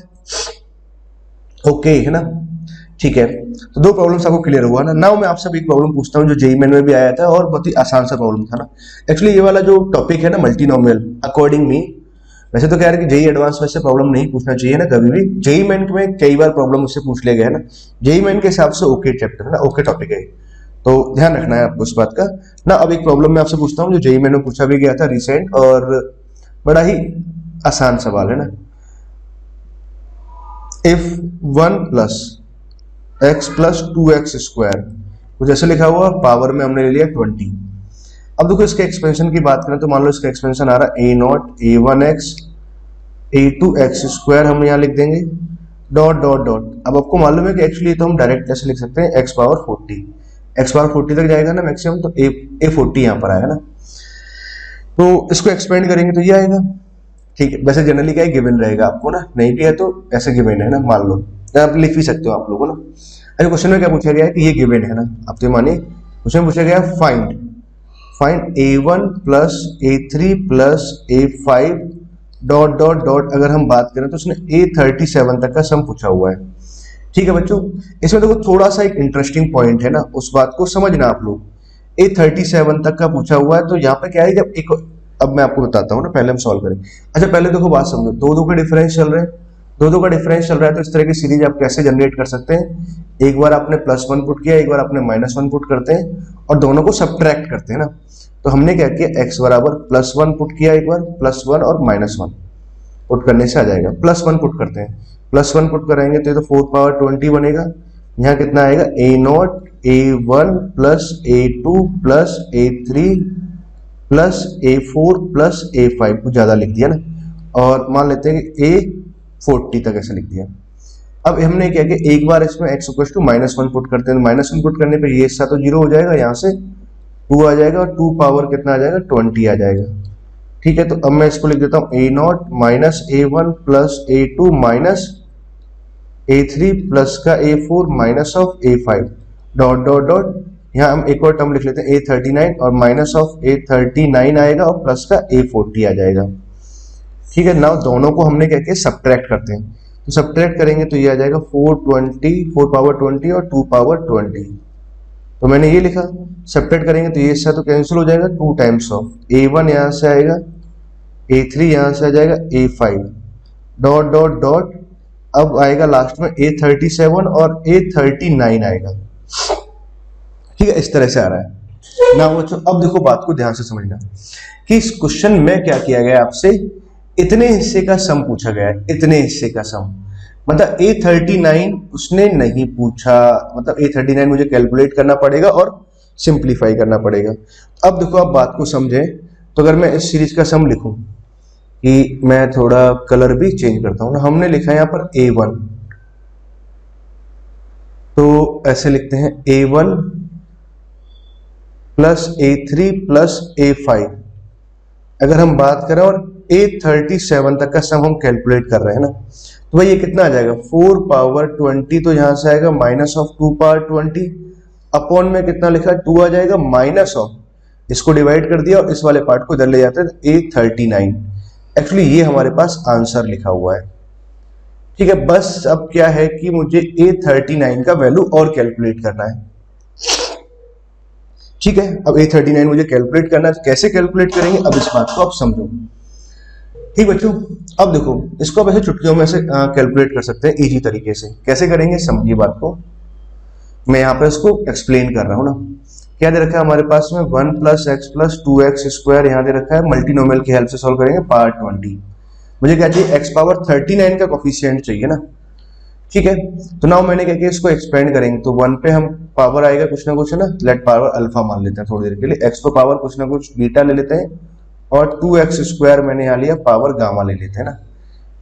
ओके है ना, ठीक है। तो 2 प्रॉब्लम्स आपको क्लियर हुआ ना। नाउ मैं आपसे एक प्रॉब्लम पूछता हूँ जो जेईई मेन में भी आया था और बहुत ही आसान सा प्रॉब्लम था ना। एक्चुअली ये वाला जो टॉपिक है ना मल्टीनोमियल, अकॉर्डिंग मी, वैसे तो कह रहे कि जेईई एडवांस में से प्रॉब्लम नहीं पूछना चाहिए ना कभी भी, जेईई मेन में कई बार प्रॉब्लम उससे पूछ लिया गया है ना। जेईई मेन के हिसाब से ओके चैप्टर है ना, ओके टॉपिक है, तो ध्यान रखना है आपको इस बात का ना। अब एक प्रॉब्लम मैं आपसे पूछता हूँ जो जेईई मेन में पूछा भी गया था रिसेंट, और बड़ा ही आसान सवाल है ना। इफ 1 + x + 2x², कुछ ऐसे लिखा हुआ, पावर में हमने ले लिया 20। अब देखो इसके एक्सपेंशन की बात करें तो मान लो इसका एक्सपेंशन आ रहा है a0 a1x a2x² हम यहाँ लिख देंगे डॉट डॉट डॉट। अब आपको मालूम है कि एक्चुअली तो हम डायरेक्ट ऐसे लिख सकते हैं x पावर 40, x पावर 40 तक जाएगा ना मैक्सिमम, तो a40 यहाँ पर आया ना, तो इसको एक्सपेंड करेंगे तो ये आएगा, ठीक है। वैसे जनरली क्या है, गिवन रहेगा आपको ना, नहीं भी है तो ऐसे गिवन है ना, मान लो आप लिख भी सकते हो आप लोगों ना। अच्छा क्वेश्चन में क्या पूछा गया है कि ये गिवन है ना, आप तो मानिए क्वेश्चन पूछा गया find a1 + a3 + a5 dot dot dot. अगर हम बात करें तो उसने a37 तक का सम पूछा हुआ है, ठीक है बच्चों। इसमें देखो थोड़ा सा एक इंटरेस्टिंग पॉइंट है ना, उस बात को समझना आप लोग। a37 तक का पूछा हुआ है, तो यहाँ पे क्या है, जब एक, अब मैं आपको बताता हूँ ना, पहले हम सॉल्व करें। अच्छा पहले देखो बात समझो, 2 का डिफरेंस चल रहे हैं, 2 का डिफरेंस चल रहा है, तो इस तरह की सीरीज आप कैसे जनरेट कर सकते हैं, एक बार आपने +1 पुट किया, एक बार आपने -1 पुट करते हैं और दोनों को सब्ट्रैक्ट करते हैं ना। तो हमने क्या किया, x बराबर +1 पुट किया, एक बार +1 और -1 पुट करने से आ जाएगा। +1 पुट करते हैं, +1 पुट करेंगे तो ये तो 4 पावर 20 बनेगा, यहाँ कितना आएगा a0 a1 plus a2 plus a3 plus a4 plus a5, कुछ ज्यादा लिख दिया ना, और मान लेते हैं कि a40 तक ऐसा लिख दिया। अब हमने क्या किया, एक बार इसमें x इक्वल टू -1 पुट करते हैं, -1 पुट करने पे ये हिस्सा तो 0 हो जाएगा, यहाँ से 2 आ जाएगा और 2 पावर कितना आ जाएगा 20 आ जाएगा। ठीक है, तो अब मैं इसको लिख देता हूँ a0 minus a1 plus a2 minus a3 plus का a4 minus of a5 dot dot dot, यहाँ हम एक और टर्म लिख लेते हैं a39 और माइनस ऑफ a39 आएगा और प्लस का a40 आ जाएगा। ठीक है, नाउ दोनों को हमने क्या किया सब्ट्रैक्ट करते हैं, तो सब्ट्रैक्ट करेंगे तो ये आ जाएगा 4 पावर 20 और 2 पावर 20, तो मैंने ये लिखा। सब्ट्रैक्ट करेंगे तो ये हिस्सा तो कैंसिल हो जाएगा, 2 टाइम्स ऑफ a1 यहाँ से आएगा, a3 यहाँ से आ जाएगा, a5 डॉट डॉट डॉट, अब आएगा लास्ट में a37 और a39 आएगा। ठीक है, इस तरह से आ रहा है ना बच्चों। अब देखो बात को ध्यान से समझना कि इस क्वेश्चन में क्या किया गया, आपसे इतने हिस्से का सम पूछा गया है, इतने हिस्से का सम, मतलब a39 उसने नहीं पूछा, मतलब a39 मुझे कैलकुलेट करना पड़ेगा और सिंप्लीफाई करना पड़ेगा। अब देखो आप बात को समझे, तो अगर मैं इस सीरीज का सम लिखूं, कि मैं थोड़ा कलर भी चेंज करता हूं ना, हमने लिखा है यहाँ पर a1, तो ऐसे लिखते हैं a1 plus a3 plus a5। अगर हम बात करें और a37 तक का सम हम कैलकुलेट कर रहे हैं ना, तो भाई ये कितना आ जाएगा 4 पावर 20, तो यहां से आएगा माइनस ऑफ 2 पावर 20, अपॉन में कितना लिखा 2 आ जाएगा, माइनस ऑफ, इसको डिवाइड कर दिया और इस वाले पार्ट को इधर ले जाते हैं a39। एक्चुअली ये हमारे पास आंसर लिखा हुआ है। ठीक है, बस अब क्या है कि मुझे a39 का वैल्यू और कैलकुलेट करना है। ठीक है, अब a39 मुझे कैलकुलेट करना है, कैसे कैलकुलेट करेंगे अब इस बात को आप समझो। ठीक बच्चों, अब देखो इसको अब ऐसे चुटकियों में से कैलकुलेट कर सकते हैं इजी तरीके से। कैसे करेंगे समझिए बात को, मैं यहाँ पे इसको एक्सप्लेन कर रहा हूँ ना। क्या दे रखा है हमारे पास में 1 plus x plus 2x square, यहाँ दे रखा है, मल्टीनोमियल की हेल्प से सॉल्व करेंगे पावर 20। मुझे क्या चाहिए x पावर 39 का कोफिशिएंट चाहिए ना। ठीक है, तो नाउ मैंने क्या किया, इसको एक्सपेंड करेंगे, तो 1 पे हम पावर आएगा कुछ ना कुछ है ना, लेट पावर अल्फा मान लेते हैं थोड़ी देर के लिए, x पे पावर कुछ ना कुछ बीटा ले लेते हैं, और 2x स्क्वायर मैंने यहाँ लिया पावर गामा ले लेते हैं ना।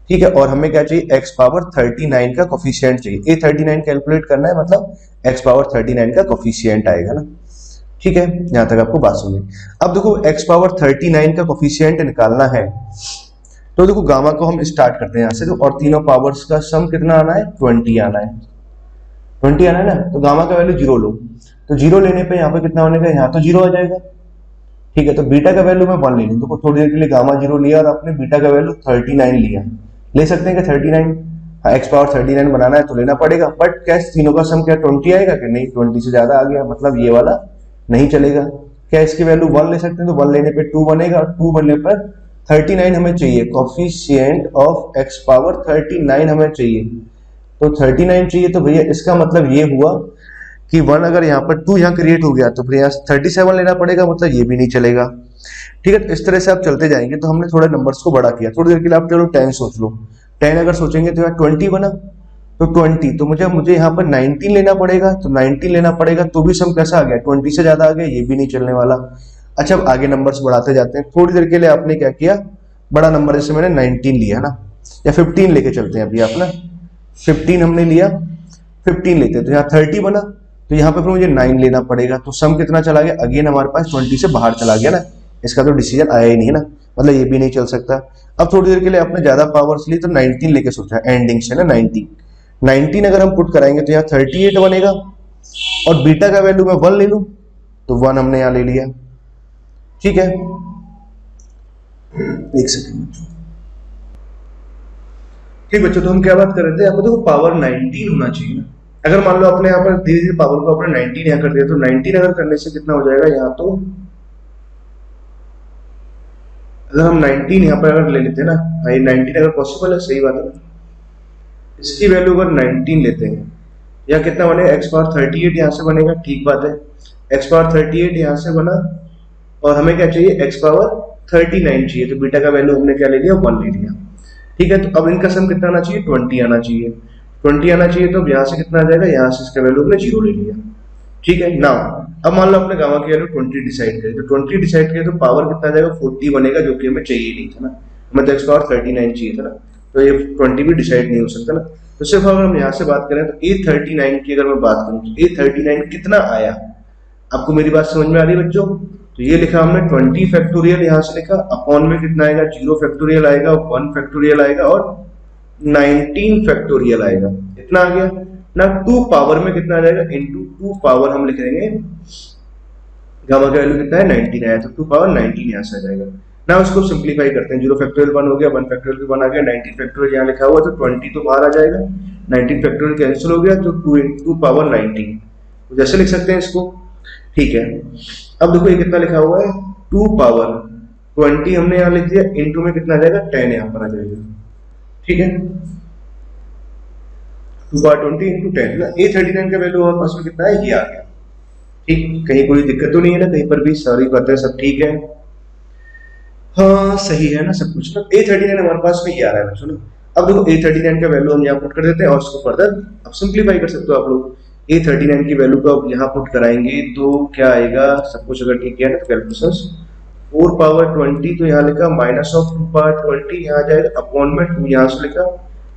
ठीक है, और हमें क्या चाहिए x पावर 39 का कोफिशिएंट चाहिए, a39 कैलकुलेट करना है, मतलब x पावर 39 का कोफिशिएंट आएगा ना। ठीक है, यहां तक आपको बात सुनी। अब देखो x पावर 39 का कोफिशिएंट निकालना है, तो देखो गामा को हम स्टार्ट करते हैं यहाँ से, तो और तीनों पावर्स का सम कितना आना है 20 आना है, 20 आना है ना। तो गामा का वैल्यू 0 लो, तो 0 लेने पे यहाँ पे कितना होने का, यहाँ तो 0 आ जाएगा। ठीक है, तो बीटा का वैल्यू मैं 1 ले लूँ, तो थोड़ी देर के लिए गामा 0 लिया और आपने बीटा का वैल्यू 39 लिया, ले सकते हैं कि 39, x पावर 39 बनाना है तो लेना पड़ेगा, बट क्या तीनों का सम क्या 20 आएगा कि नहीं, 20 से ज्यादा आ गया, मतलब ये वाला नहीं चलेगा। क्या इसकी वैल्यू 1 ले सकते हैं, तो 1 लेने पे 2 बनेगा, और 2 बनने पर 39 हमें चाहिए, कोफिशिएंट ऑफ x पावर 39 हमें चाहिए, तो 39 चाहिए। तो भैया इसका मतलब ये हुआ कि 1 अगर यहाँ पर 2 यहाँ क्रिएट हो गया, तो फिर यहाँ 37 लेना पड़ेगा, मतलब ये भी नहीं चलेगा। ठीक है, तो इस तरह से आप चलते जाएंगे। तो हमने थोड़ा नंबर्स को बड़ा किया, थोड़ी देर के लिए आप चलो 10 सोच लो, 10 अगर सोचेंगे तो यहाँ 20 बना, तो 20, तो मुझे यहाँ पर 19 लेना पड़ेगा, तो 19 लेना पड़ेगा, तो भी सम कैसा आ गया 20 से ज्यादा आ गया, ये भी नहीं चलने वाला। अच्छा, अब आगे नंबर्स बढ़ाते जाते हैं। थोड़ी देर के लिए आपने क्या किया, बड़ा नंबर जैसे मैंने 19 लिया ना, या 15 लेके चलते हैं अभी आप ना, 15 हमने लिया, 15 लेते हैं, तो यहाँ 30 बना, तो यहाँ पे फिर मुझे 9 लेना पड़ेगा, तो सम कितना चला गया, अगेन हमारे पास 20 से बाहर चला गया ना, इसका तो डिसीजन आया ही नहीं है ना, मतलब ये भी नहीं चल सकता। अब थोड़ी देर के लिए आपने ज्यादा पावर्स ली, तो 19 लेके सोचा, एंडिंग से ना 19 अगर हम पुट कराएंगे तो यहाँ 38 बनेगा, और बीटा का वैल्यू मैं 1 ले लूं, तो 1 हमने यहाँ ले लिया। ठीक है, एक सेकंड। ठीक बच्चों, तो हम क्या बात कर रहे थे, यहाँ पर देखो पावर 19 होना चाहिए ना। अगर मान लो आपने यहाँ पर धीरे धीरे पावर को आपने 19 यहाँ कर दिया, तो 19 अगर करने से कितना हो जाएगा, यहाँ तो अगर हम 19 यहाँ पर अगर ले लेते हैं ना, भाई 19 अगर पॉसिबल है, सही बात है ना, इसकी वैल्यू अगर 19 लेते हैं, या कितना बनेगा, x पावर 38 यहाँ से बनेगा, ठीक बात है, x पावर 38 यहाँ से बना, और हमें क्या चाहिए, x पावर 39 चाहिए, तो बीटा का वैल्यू हमने क्या ले लिया, 1 ले लिया। ठीक है, तो अब इनका सम कितना आना चाहिए, 20 आना चाहिए। 20 आना चाहिए, तो अब यहाँ से कितना आ जाएगा, यहाँ से इसका वैल्यू हमने 0 ले लिया। ठीक है ना। अब मान लो अपने गामा की वैल्यू 20 डिसाइड करें, तो 20 डिसाइड करें तो पावर कितना आ जाएगा, 40 बनेगा, जो कि हमें चाहिए नहीं था ना, हमें तो x पावर 39 चाहिए था ना, तो ये 20 भी डिसाइड नहीं हो सकता ना। तो सिर्फ अगर हम यहाँ से बात करें तो A39 की अगर मैं बात करूँ तो A39 कितना आया, आपको मेरी बात समझ में आ रही है बच्चों? तो ये लिखा हमने 20 फैक्टोरियल, यहाँ से लिखा अपॉन में कितना आएगा, 0 फैक्टोरियल आएगा, 1 फैक्टोरियल आएगा और 19 फैक्टोरियल आएगा। इतना आ गया ना। 2 पावर में कितना आ जाएगा, इंटू 2 पावर हम लिख देंगे, गामा का वैल्यू कितना है 19 आया, तो 2 पावर 19 यहाँ से आ जाएगा ना। उसको सिंप्लीफाई करते हैं, 0 फैक्टोरियल 1 हो गया, 1 फैक्टोरियल भी 1 आ गया, 19 फैक्टोरियल यहाँ लिखा हुआ, तो 20 तो बाहर आ जाएगा, 19 फैक्टोरियल कैंसिल हो गया, तो 2 पावर 19, तो जैसे लिख सकते हैं इसको। ठीक है, अब देखो ये कितना लिखा हुआ है, 2 पावर 20 हमने यहाँ लिख दिया, इंटू में कितना आ जाएगा 10 यहाँ पर आ जाएगा। ठीक है, 2 पावर 20 इंटू 10 ना। A39 का वैल्यू हमारे पास में कितना है, ये आ गया। ठीक, कहीं कोई दिक्कत तो नहीं है ना, कहीं पर भी सारी बातें सब ठीक है, हाँ सही है ना सब कुछ ना। A39 हमारे पास में ये आ रहा है बच्चों ना। अब देखो A39 का वैल्यू हम यहाँ पुट कर देते हैं और उसको फर्दर अब सिंप्लीफाई कर सकते हो आप लोग। A39 की वैल्यू को अब यहाँ पुट कराएंगे तो क्या आएगा, सब कुछ अगर ठीक किया ना तो कैलकुलेशन 4 पावर 20, तो यहाँ लिखा माइनस ऑफ 2 पावर 20, यहाँ आ जाएगा अपॉन में 2, यहाँ से लिखा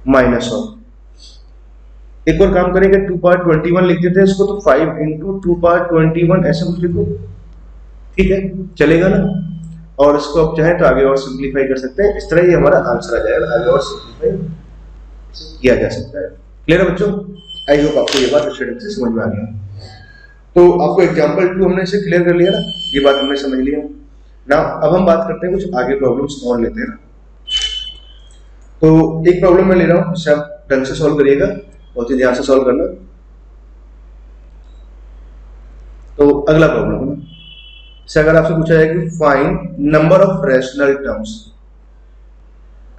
माइनस ऑफ। एक और काम करेंगे, 2 पावर 21 लिख देते हैं इसको, तो 5 इंटू 2 पावर 21 ऐसे कुछ लिखो। ठीक है, चलेगा ना। और इसको आप चाहें तो आगे और सिंप्लीफाई कर सकते हैं, इस तरह ही हमारा आंसर आ जाएगा, आगे और सिंप्लीफाई किया जा सकता है। क्लियर है बच्चों? आई होप आपको ये बात अच्छे ढंग से समझ में आ गया। तो आपको एग्जांपल 2 हमने इसे क्लियर कर लिया ना, ये बात हमने समझ लिया ना। अब हम बात करते हैं कुछ आगे प्रॉब्लम्स और लेते हैं ना। तो एक प्रॉब्लम मैं ले रहा हूँ, इसे आप ढंग से सॉल्व करिएगा, बहुत ही ध्यान से सॉल्व करना। तो अगला प्रॉब्लम है, अगर आपसे पूछा जाए कि find number of rational terms,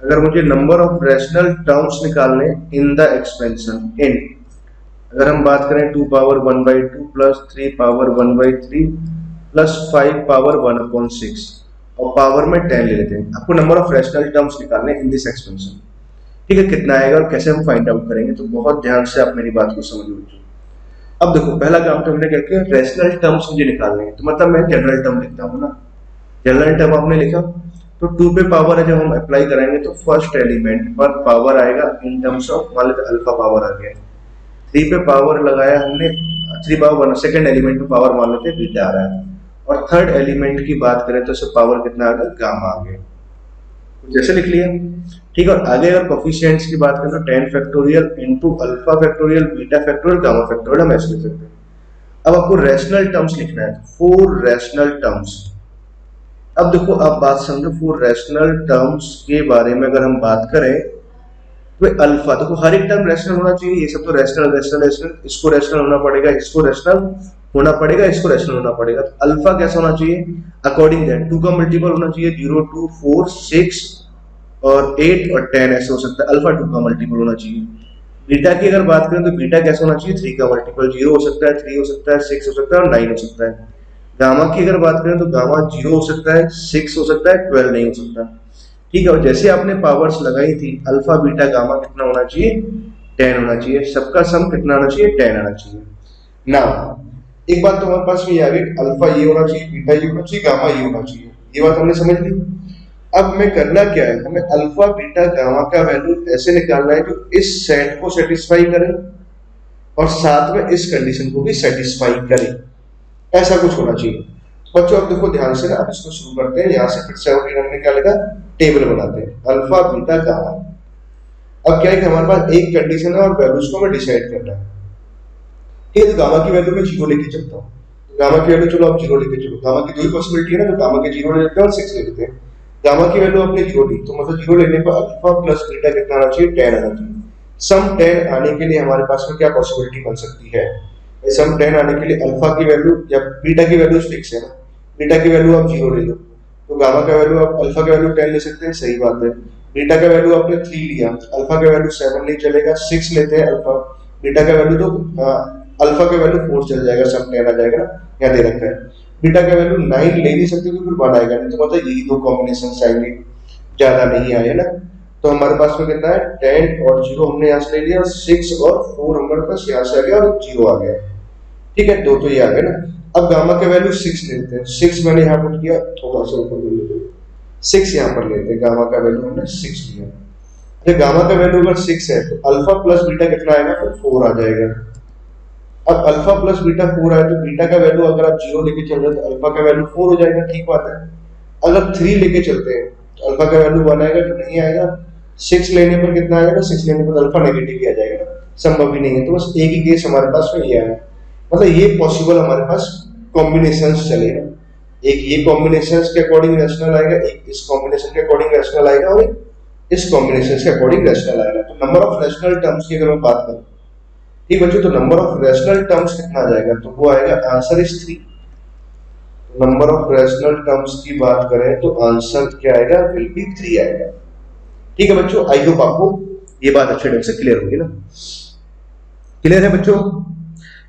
अगर मुझे नंबर ऑफ रैशनल टर्म्स निकालने इन द एक्सपेंशन इन, अगर हम बात करें 2 power 1/2 plus 3 power 1/3 plus 5 power 1/6 और पावर में 10 ले लेते हैं, आपको नंबर ऑफ रैशनल टर्म्स निकालने इन दिस एक्सपेंशन। ठीक है, कितना आएगा और कैसे हम फाइंड आउट करेंगे, तो बहुत ध्यान से आप मेरी बात को समझिए। अब देखो पहला काम तो हमने क्या किया, रैशनल टर्म्स मुझे निकालने हैं, तो मतलब मैं जनरल टर्म लिखता हूँ ना। जनरल टर्म आपने लिखा तो 2 पे पावर है, जब हम अप्लाई कराएंगे तो फर्स्ट एलिमेंट पर पावर आएगा इन टर्म्स ऑफ, मान लेते अल्फा पावर आ गया। 3 पे पावर लगाया हमने, 3 पावर 1, सेकंड एलिमेंट पे पावर मान लेते बीटा आ रहा है, और थर्ड एलिमेंट की बात करें तो इससे पावर कितना आ गया, गामा आ गया, जैसे लिख लिया। ठीक है, और आगे अगर कोफिशिएंट्स की बात करें तो 10 factorial into alpha factorial beta factorial gamma factorial, हम ऐसे लिख सकते हैं। अब आपको रैशनल टर्म्स लिखना है, 4 रैशनल टर्म्स। अब देखो आप बात समझो, 4 रैशनल टर्म्स के बारे में अगर हम बात करें तो अल्फा, देखो हर एक टर्म रैशनल होना चाहिए, ये सब तो रैशनल रैशनल रैशनल, इसको रैशनल होना पड़ेगा, इसको रैशनल होना पड़ेगा, इसको रैशनल होना पड़ेगा। तो अल्फा कैसा होना चाहिए, अकॉर्डिंग दैट 2 का मल्टीपल होना चाहिए, 0 2 4 6 और 8 और 10 ऐसे हो सकता है, अल्फा 2 का मल्टीपल होना चाहिए। बीटा की अगर बात करें तो बीटा कैसा होना चाहिए, 3 का मल्टीपल, 0 हो सकता है, 3 हो सकता है, 6 हो सकता है और 9 हो सकता है। गामा की अगर बात करें तो गामा 0 हो सकता है, 6 हो सकता है, 12 नहीं हो सकता। ठीक है, और जैसे आपने पावर्स लगाई थी अल्फा बीटा गामा कितना होना चाहिए, 10 होना चाहिए, सबका सम कितना आना चाहिए, 10 आना चाहिए ना। एक बात तो हमारे पास में ये आ गई, अल्फा ये होना चाहिए, बीटा ये होना चाहिए, गामा ये होना चाहिए, ये बात हमने समझ ली। अब हमें करना क्या है, हमें अल्फा बीटा गामा का वैल्यू ऐसे निकालना है जो इस सेट को सेटिस्फाई करे और साथ में इस कंडीशन को भी सेटिस्फाई करे, ऐसा कुछ होना चाहिए। बच्चों अब देखो ध्यान से ना, अब इसको शुरू करते हैं, यहाँ से फिर से हमने क्या लिखा, टेबल बनाते हैं, अल्फा बीटा गामा। अब क्या है कि हमारे पास एक कंडीशन है और वैल्यूज को हमें डिसाइड करना है। ठीक है, तो गामा की वैल्यू में 0 लेके चलता हूँ, गामा की वैल्यू चलो आप 0 लेके चलो, गामा की 2 ही पॉसिबिलिटी है ना, तो गामा के 0 ले लेते हैं और 6 ले लेते हैं। गामा की वैल्यू अपने 0 ली, तो मतलब 0 लेने पर अल्फा प्लस बीटा कितना आना चाहिए, 10 आना चाहिए। सम 10 आने के लिए हमारे पास में क्या पॉसिबिलिटी बन सकती है, सम 10 आने के लिए अल्फा की वैल्यू या बीटा की वैल्यू फिक्स है ना, बीटा की वैल्यू आप 0 ले लो, तो गामा का वैल्यू आप अल्फा का वैल्यू 10 ले सकते हैं, सही बात है। बीटा का वैल्यू आपने 3 लिया, अल्फा का वैल्यू 7 नहीं चलेगा, 6 लेते हैं अल्फा, बीटा का वैल्यू तो अल्फा का वैल्यू 4 चल जाएगा, सम 10 आ जाएगा ना, यहाँ दे रखा है। बीटा का वैल्यू 9 ले नहीं सकते क्योंकि फिर 1 आएगा नहीं, तो मतलब यही 2 कॉम्बिनेशन आएंगे, ज्यादा नहीं आए ना। तो हमारे पास में कितना है 10 और 0 हमने यहाँ से ले लिया, 6 और 4 हमारे पास यहाँ से आ गया और 0 आ गया। ठीक है, दो तो ये आ गया ना। अब गामा का वैल्यू 6 लेते हैं, 6 मैंने यहाँ पुट किया, थोड़ा सा ऊपर ले लेते हैं, 6 यहाँ पर लेते हैं, गामा का वैल्यू हमने 6 लिया। जब गामा का वैल्यू अगर 6 है तो अल्फा प्लस बीटा कितना आएगा, फिर 4 आ जाएगा। अब अल्फा प्लस बीटा 4 आए तो बीटा का वैल्यू अगर आप 0 लेके चल रहे हो तो अल्फा का वैल्यू 4 हो जाएगा, ठीक बात है। अगर 3 लेके चलते हैं तो अल्फा का वैल्यू 1 आएगा कि नहीं आएगा, 6 लेने पर कितना आएगा, 6 लेने पर अल्फा नेगेटिव ही आ जाएगा, संभव ही नहीं है। तो बस एक ही केस हमारे पास में ये है, मतलब ये पॉसिबल हमारे पास कॉम्बिनेशंस चलेगा। एक ये कॉम्बिनेशंस के अकॉर्डिंग रैशनल आएगा, एक इस कॉम्बिनेशन के अकॉर्डिंग रैशनल आएगा और इस कॉम्बिनेशन के अकॉर्डिंग रैशनल आएगा। तो नंबर ऑफ रैशनल टर्म्स की अगर मैं बात करूं, ठीक बच्चों, तो नंबर ऑफ रैशनल टर्म्स कितना आ जाएगा, तो वो आएगा answer is 3। Number of rational terms की बात करें तो आंसर क्या आएगा, विल बी 3 आएगा। ठीक है बच्चों, आई होप आपको ये बात अच्छे ढंग से क्लियर होगी ना। क्लियर है बच्चों?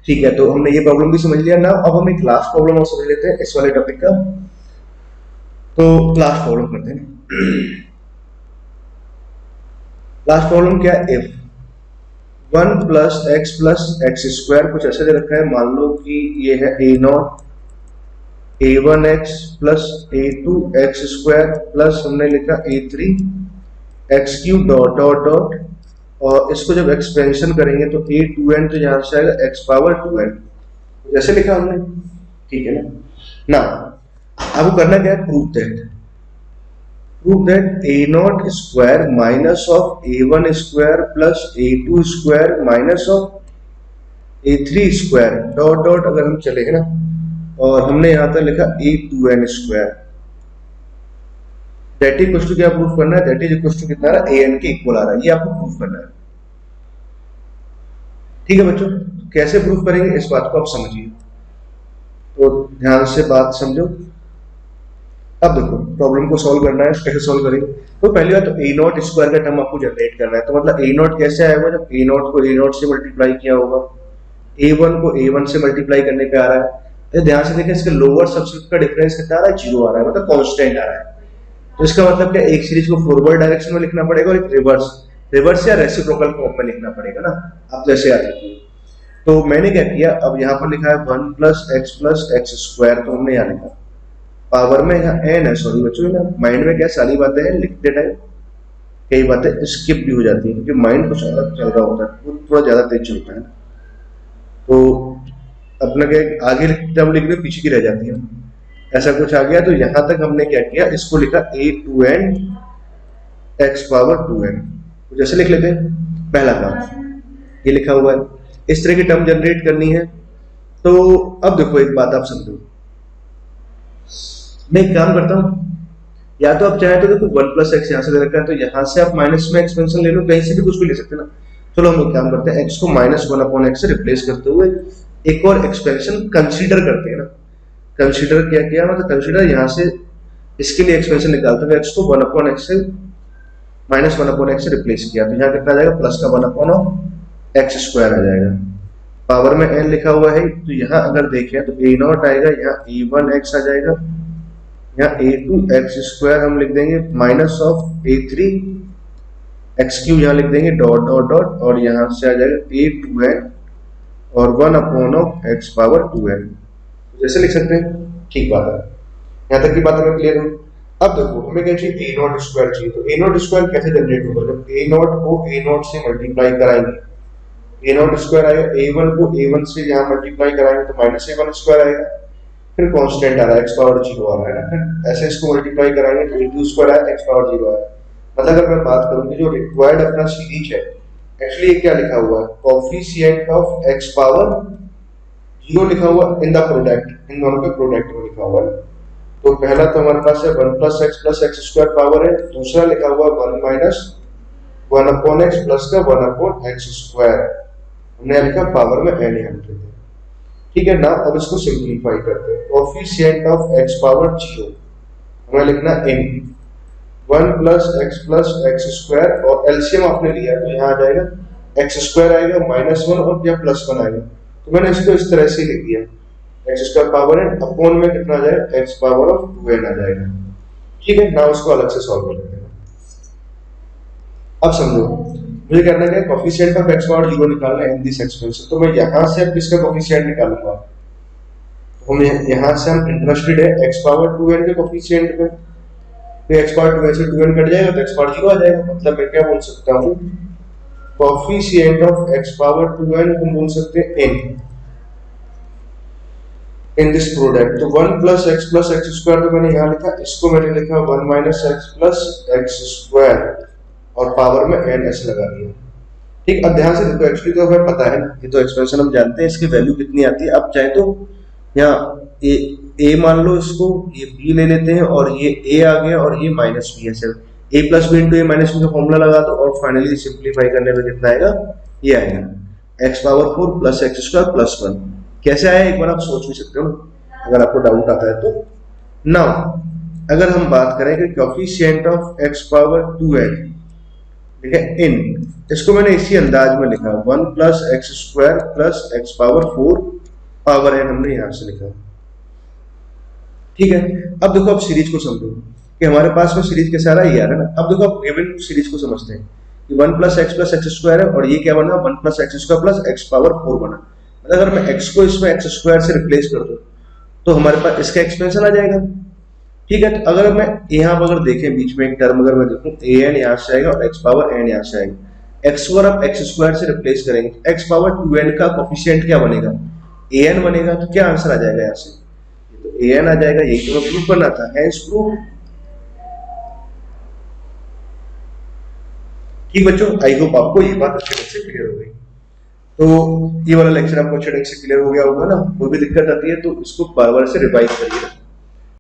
ठीक है, तो हमने ये प्रॉब्लम भी समझ लिया ना। अब हम एक लास्ट प्रॉब्लम और समझ लेते हैं इस वाले टॉपिक का। तो लास्ट प्रॉब्लम करते हैं। लास्ट प्रॉब्लम क्या है, इफ 1 प्लस एक्स स्क्वायर कुछ ऐसे दे रखा है, मान लो कि ये है a0 a1x plus a2x square plus हमने लिखा a3 x cube dot dot dot, और इसको जब एक्सपेंशन करेंगे तो a2n, तो यहां से आएगा x पावर 2n, जैसे लिखा हमने, ठीक है ना। अब करना क्या है, prove that a0 square minus of a1 square plus a2 square minus of a3 square dot dot अगर हम चले ना, और हमने यहां तक लिखा a2n square, that is equal to क्या प्रूफ करना है, दैट इज इक्वल टू कितना आ रहा है, an के इक्वल आ रहा है, ये आपको प्रूफ करना है। ठीक है बच्चों, कैसे प्रूफ करेंगे इस बात को आप समझिए, तो ध्यान से बात समझो। अब देखो प्रॉब्लम को सॉल्व करना है, कैसे सॉल्व करेंगे, तो पहली बात तो a0 स्क्वायर का टर्म आपको जनरेट करना है। तो मतलब a0 कैसे आएगा, जब a0 को a0 से मल्टीप्लाई किया होगा, a1 को a1 से मल्टीप्लाई करने पे आ रहा है। तो ध्यान से देखें, इसके लोअर सबस्क्रिप्ट का डिफरेंस कितना आ रहा है, 0 आ रहा है, मतलब कांस्टेंट आ रहा है। तो इसका मतलब क्या, एक सीरीज को फॉरवर्ड डायरेक्शन में लिखना पड़ेगा और एक रिवर्स या रेसिप्रोकल फॉर्म में लिखना पड़ेगा ना, आप जैसे याद रखिए। तो मैंने क्या किया, अब यहाँ पर लिखा है 1 प्लस एक्स स्क्वायर, तो हमने यहाँ लिखा पावर में यहाँ n है, सॉरी बच्चों ना, माइंड में क्या सारी बातें हैं लिखते टाइम कई बातें स्किप भी हो जाती हैं, क्योंकि माइंड कुछ अलग चल रहा होता है, वो थोड़ा ज्यादा तेज चलता है। तो अपना क्या आगे जब लिख रहे पीछे की रह जाती है, ऐसा कुछ आ गया। तो यहाँ तक हमने क्या किया, इसको लिखा a2n x पावर 2n, तो जैसे लिख लेते हैं, पहला काम ये लिखा हुआ है, इस तरह की टर्म जनरेट करनी है। तो अब देखो एक बात आप समझो, मैं एक काम करता हूं, या तो आप चाहे तो देखो 1 प्लस एक्स यहां से दे रखा है, तो यहां से आप माइनस में एक्सपेंशन ले लो, कहीं से भी कुछ भी ले सकते हैं ना। चलो हम एक काम करते हैं, x को -1/x से रिप्लेस करते हुए एक और एक्सपेंशन कंसीडर करते हैं ना। कंसीडर क्या किया, मतलब कंसीडर यहां से इसके लिए एक्सपेंशन निकालते हुए x को 1/x से -1/x से रिप्लेस किया, तो यहाँ कितना आ जाएगा, प्लस का 1/x स्क्वायर आ जाएगा। पावर में n लिखा हुआ है, तो यहाँ अगर देखें तो a0 आएगा, यहाँ a1x आ जाएगा, यहाँ a2x स्क्वायर हम लिख देंगे minus of a3 x cube यहाँ लिख देंगे डॉट डॉट डॉट, और यहाँ से आ जाएगा a2n और 1/x पावर 2n, जैसे लिख सकते हैं। ठीक बात है, यहाँ तक की बात हमें क्लियर है। अब देखो हमें क्या चाहिए, a0 स्क्वायर चाहिए। तो a0 स्क्वायर कैसे जनरेट होगा, जब a0 को a0 से मल्टीप्लाई कराएंगे, a0 स्क्वायर आएगा, a1 को a1 से यहाँ मल्टीप्लाई कराएंगे तो -a1 स्क्वायर आएगा, फिर कांस्टेंट आ रहा है x पावर 0 आ रहा है ना, फिर ऐसे इसको मल्टीप्लाई कराएंगे तो a2 स्क्वायर आया, x पावर 0 आया। मतलब अगर मैं बात करूं कि जो रिक्वायर्ड अपना सीरीज है, एक्चुअली ये क्या लिखा हुआ है, कोएफिशिएंट ऑफ x पावर 0 लिखा हुआ इन द प्रोडक्ट, इन दोनों के प्रोडक्ट में लिखा हुआ है। तो पहला तो हमारे पास है 1 प्लस x स्क्वायर पावर है, दूसरा लिखा हुआ 1 माइनस 1/x प्लस का 1/x स्क्वायर, हमने लिखा पावर में n यहाँ लिख देते हैं। ठीक है ना, अब इसको सिंपलीफाई करते हैं, कोएफिशिएंट ऑफ x पावर 0 हमें लिखना n 1 प्लस x स्क्वायर, और एलसीएम आपने लिया तो यहाँ आ जाएगा x स्क्वायर आएगा -1 और या +1 आएगा, तो मैंने इसको इस तरह से लिख दिया, x square power n upon में कितना आ जाएगा, x पावर ऑफ 2n आ जाएगा। ठीक है ना, उसको अलग से सॉल्व कर लेते हैं। अब समझो, मुझे करना क्या है, कोफिशिएंट ऑफ x पावर 0 निकालना है इन दिस एक्सपेंशन। तो मैं यहाँ से अब किसका कोफिशिएंट निकालूंगा, तो हम यहाँ से हम इंटरेस्टेड है x पावर 2n के कोफिशिएंट पे। तो x पावर 2n से 2n कट जाएगा तो x पावर 0 आ जाएगा। मतलब मैं क्या बोल सकता हूँ, coefficient of x power 2n को बोल सकते हैं n इन दिस प्रोडक्ट। तो 1 प्लस x स्क्वायर तो मैंने यहाँ लिखा, इसको मैंने लिखा 1 minus x plus x square और पावर में n ऐसे लगा दिया। ठीक, अब ध्यान से देखो, एक्चुअली तो हमें पता है ना, ये तो एक्सपेंशन हम जानते हैं, इसकी वैल्यू कितनी आती है। अब चाहे तो यहाँ a मान लो, इसको ये b ले लेते हैं और ये a आ गया और ये माइनस b है। सिर्फ a plus B into A minus B का फॉर्मूला लगा दो और फाइनली सिंप्लीफाई करने में कितना आएगा, ये आएगा x power 4 plus x square plus 1। कैसे आया एक बार आप सोच भी सकते हो अगर आपको डाउट आता है तो। नाउ अगर हम बात करें कि coefficient of x power 2n, ठीक है, इन, इसको मैंने इसी अंदाज में लिखा 1 plus x square plus x power 4 power n, हमने यहां से लिखा। ठीक है, अब देखो, अब सीरीज को समझो कि हमारे पास में सीरीज कैसा रहा, ये आ रहा है ना। अब देखो, अब गिवन सीरीज को समझते हैं कि 1 प्लस x स्क्वायर है और ये क्या बना, 1 plus x square plus x power 4 बना। अगर मैं x को इसमें x स्क्वायर से रिप्लेस कर दूं तो हमारे पास इसका एक्सपेंशन आ जाएगा। ठीक है, तो अगर मैं यहाँ पर अगर देखें बीच में एक टर्म अगर मैं देखूं, an यहाँ से आएगा और x पावर n यहाँ से आएगा। x को आप x स्क्वायर से रिप्लेस करेंगे तो x पावर 2n का कोफिशिएंट क्या बनेगा, an बनेगा। तो क्या आंसर आ जाएगा यहाँ से, तो an आ जाएगा। यही तो मैं प्रूफ करना था, हैंस प्रूफ। ठीक बच्चों, आई होप आपको ये बात अच्छे ढंग से क्लियर हो गई। तो ये वाला लेक्चर आपको अच्छे ढंग से क्लियर हो गया होगा ना। कोई भी दिक्कत आती है तो इसको बार बार से रिवाइज करिए।